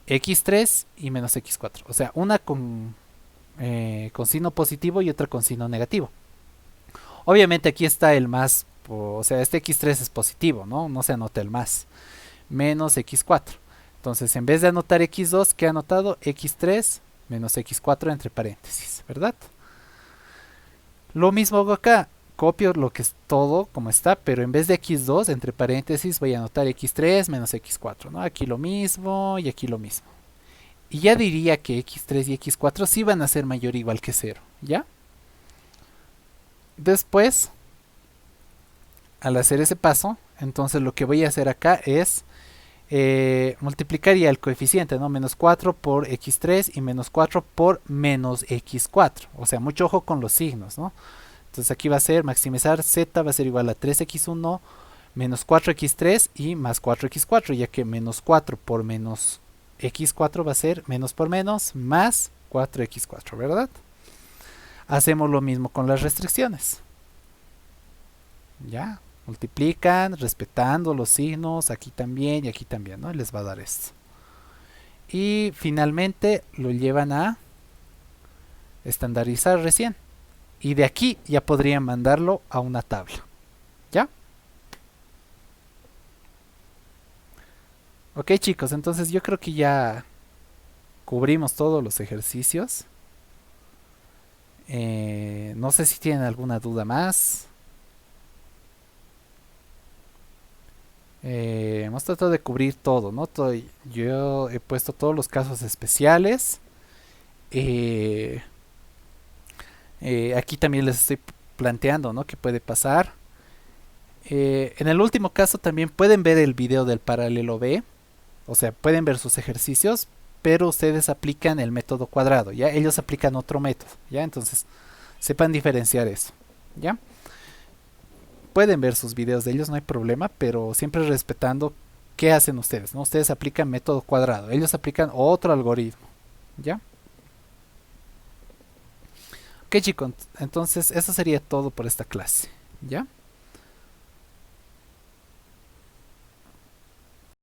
x3 y menos x4. O sea, una con signo positivo y otra con signo negativo. Obviamente aquí está el más, o sea, este x3 es positivo, ¿no? No se anota el más. Menos x4. Entonces, en vez de anotar x2, ¿qué he anotado? x3 menos x4 entre paréntesis, ¿verdad? Lo mismo hago acá. Copio lo que es todo como está, pero en vez de x2 entre paréntesis voy a anotar x3 menos x4, ¿no? Aquí lo mismo y aquí lo mismo. Y ya diría que x3 y x4 sí van a ser mayor o igual que 0, ¿ya? Después, al hacer ese paso, entonces lo que voy a hacer acá es multiplicaría el coeficiente, ¿no? Menos 4 por x3 y menos 4 por menos x4. O sea, mucho ojo con los signos, ¿no? Entonces aquí va a ser maximizar z va a ser igual a 3x1 menos 4x3 y más 4x4, ya que menos 4 por menos x4 va a ser menos por menos más 4x4, ¿verdad? Hacemos lo mismo con las restricciones. Ya, multiplican respetando los signos aquí también y aquí también, ¿no? Les va a dar esto. Y finalmente lo llevan a estandarizar recién. Y de aquí ya podrían mandarlo a una tabla. ¿Ya? Ok, chicos, entonces yo creo que ya cubrimos todos los ejercicios. No sé si tienen alguna duda más. Hemos tratado de cubrir todo, ¿no? Yo he puesto todos los casos especiales. Aquí también les estoy planteando, ¿no? ¿Qué puede pasar? En el último caso también pueden ver el video del paralelo B. O sea, pueden ver sus ejercicios, pero ustedes aplican el método cuadrado, ¿ya? Ellos aplican otro método, ¿ya? Entonces, sepan diferenciar eso, ¿ya? Pueden ver sus videos de ellos, no hay problema, pero siempre respetando qué hacen ustedes, ¿no? Ustedes aplican método cuadrado, ellos aplican otro algoritmo, ¿ya? Ok, chicos, entonces eso sería todo por esta clase. ¿Ya?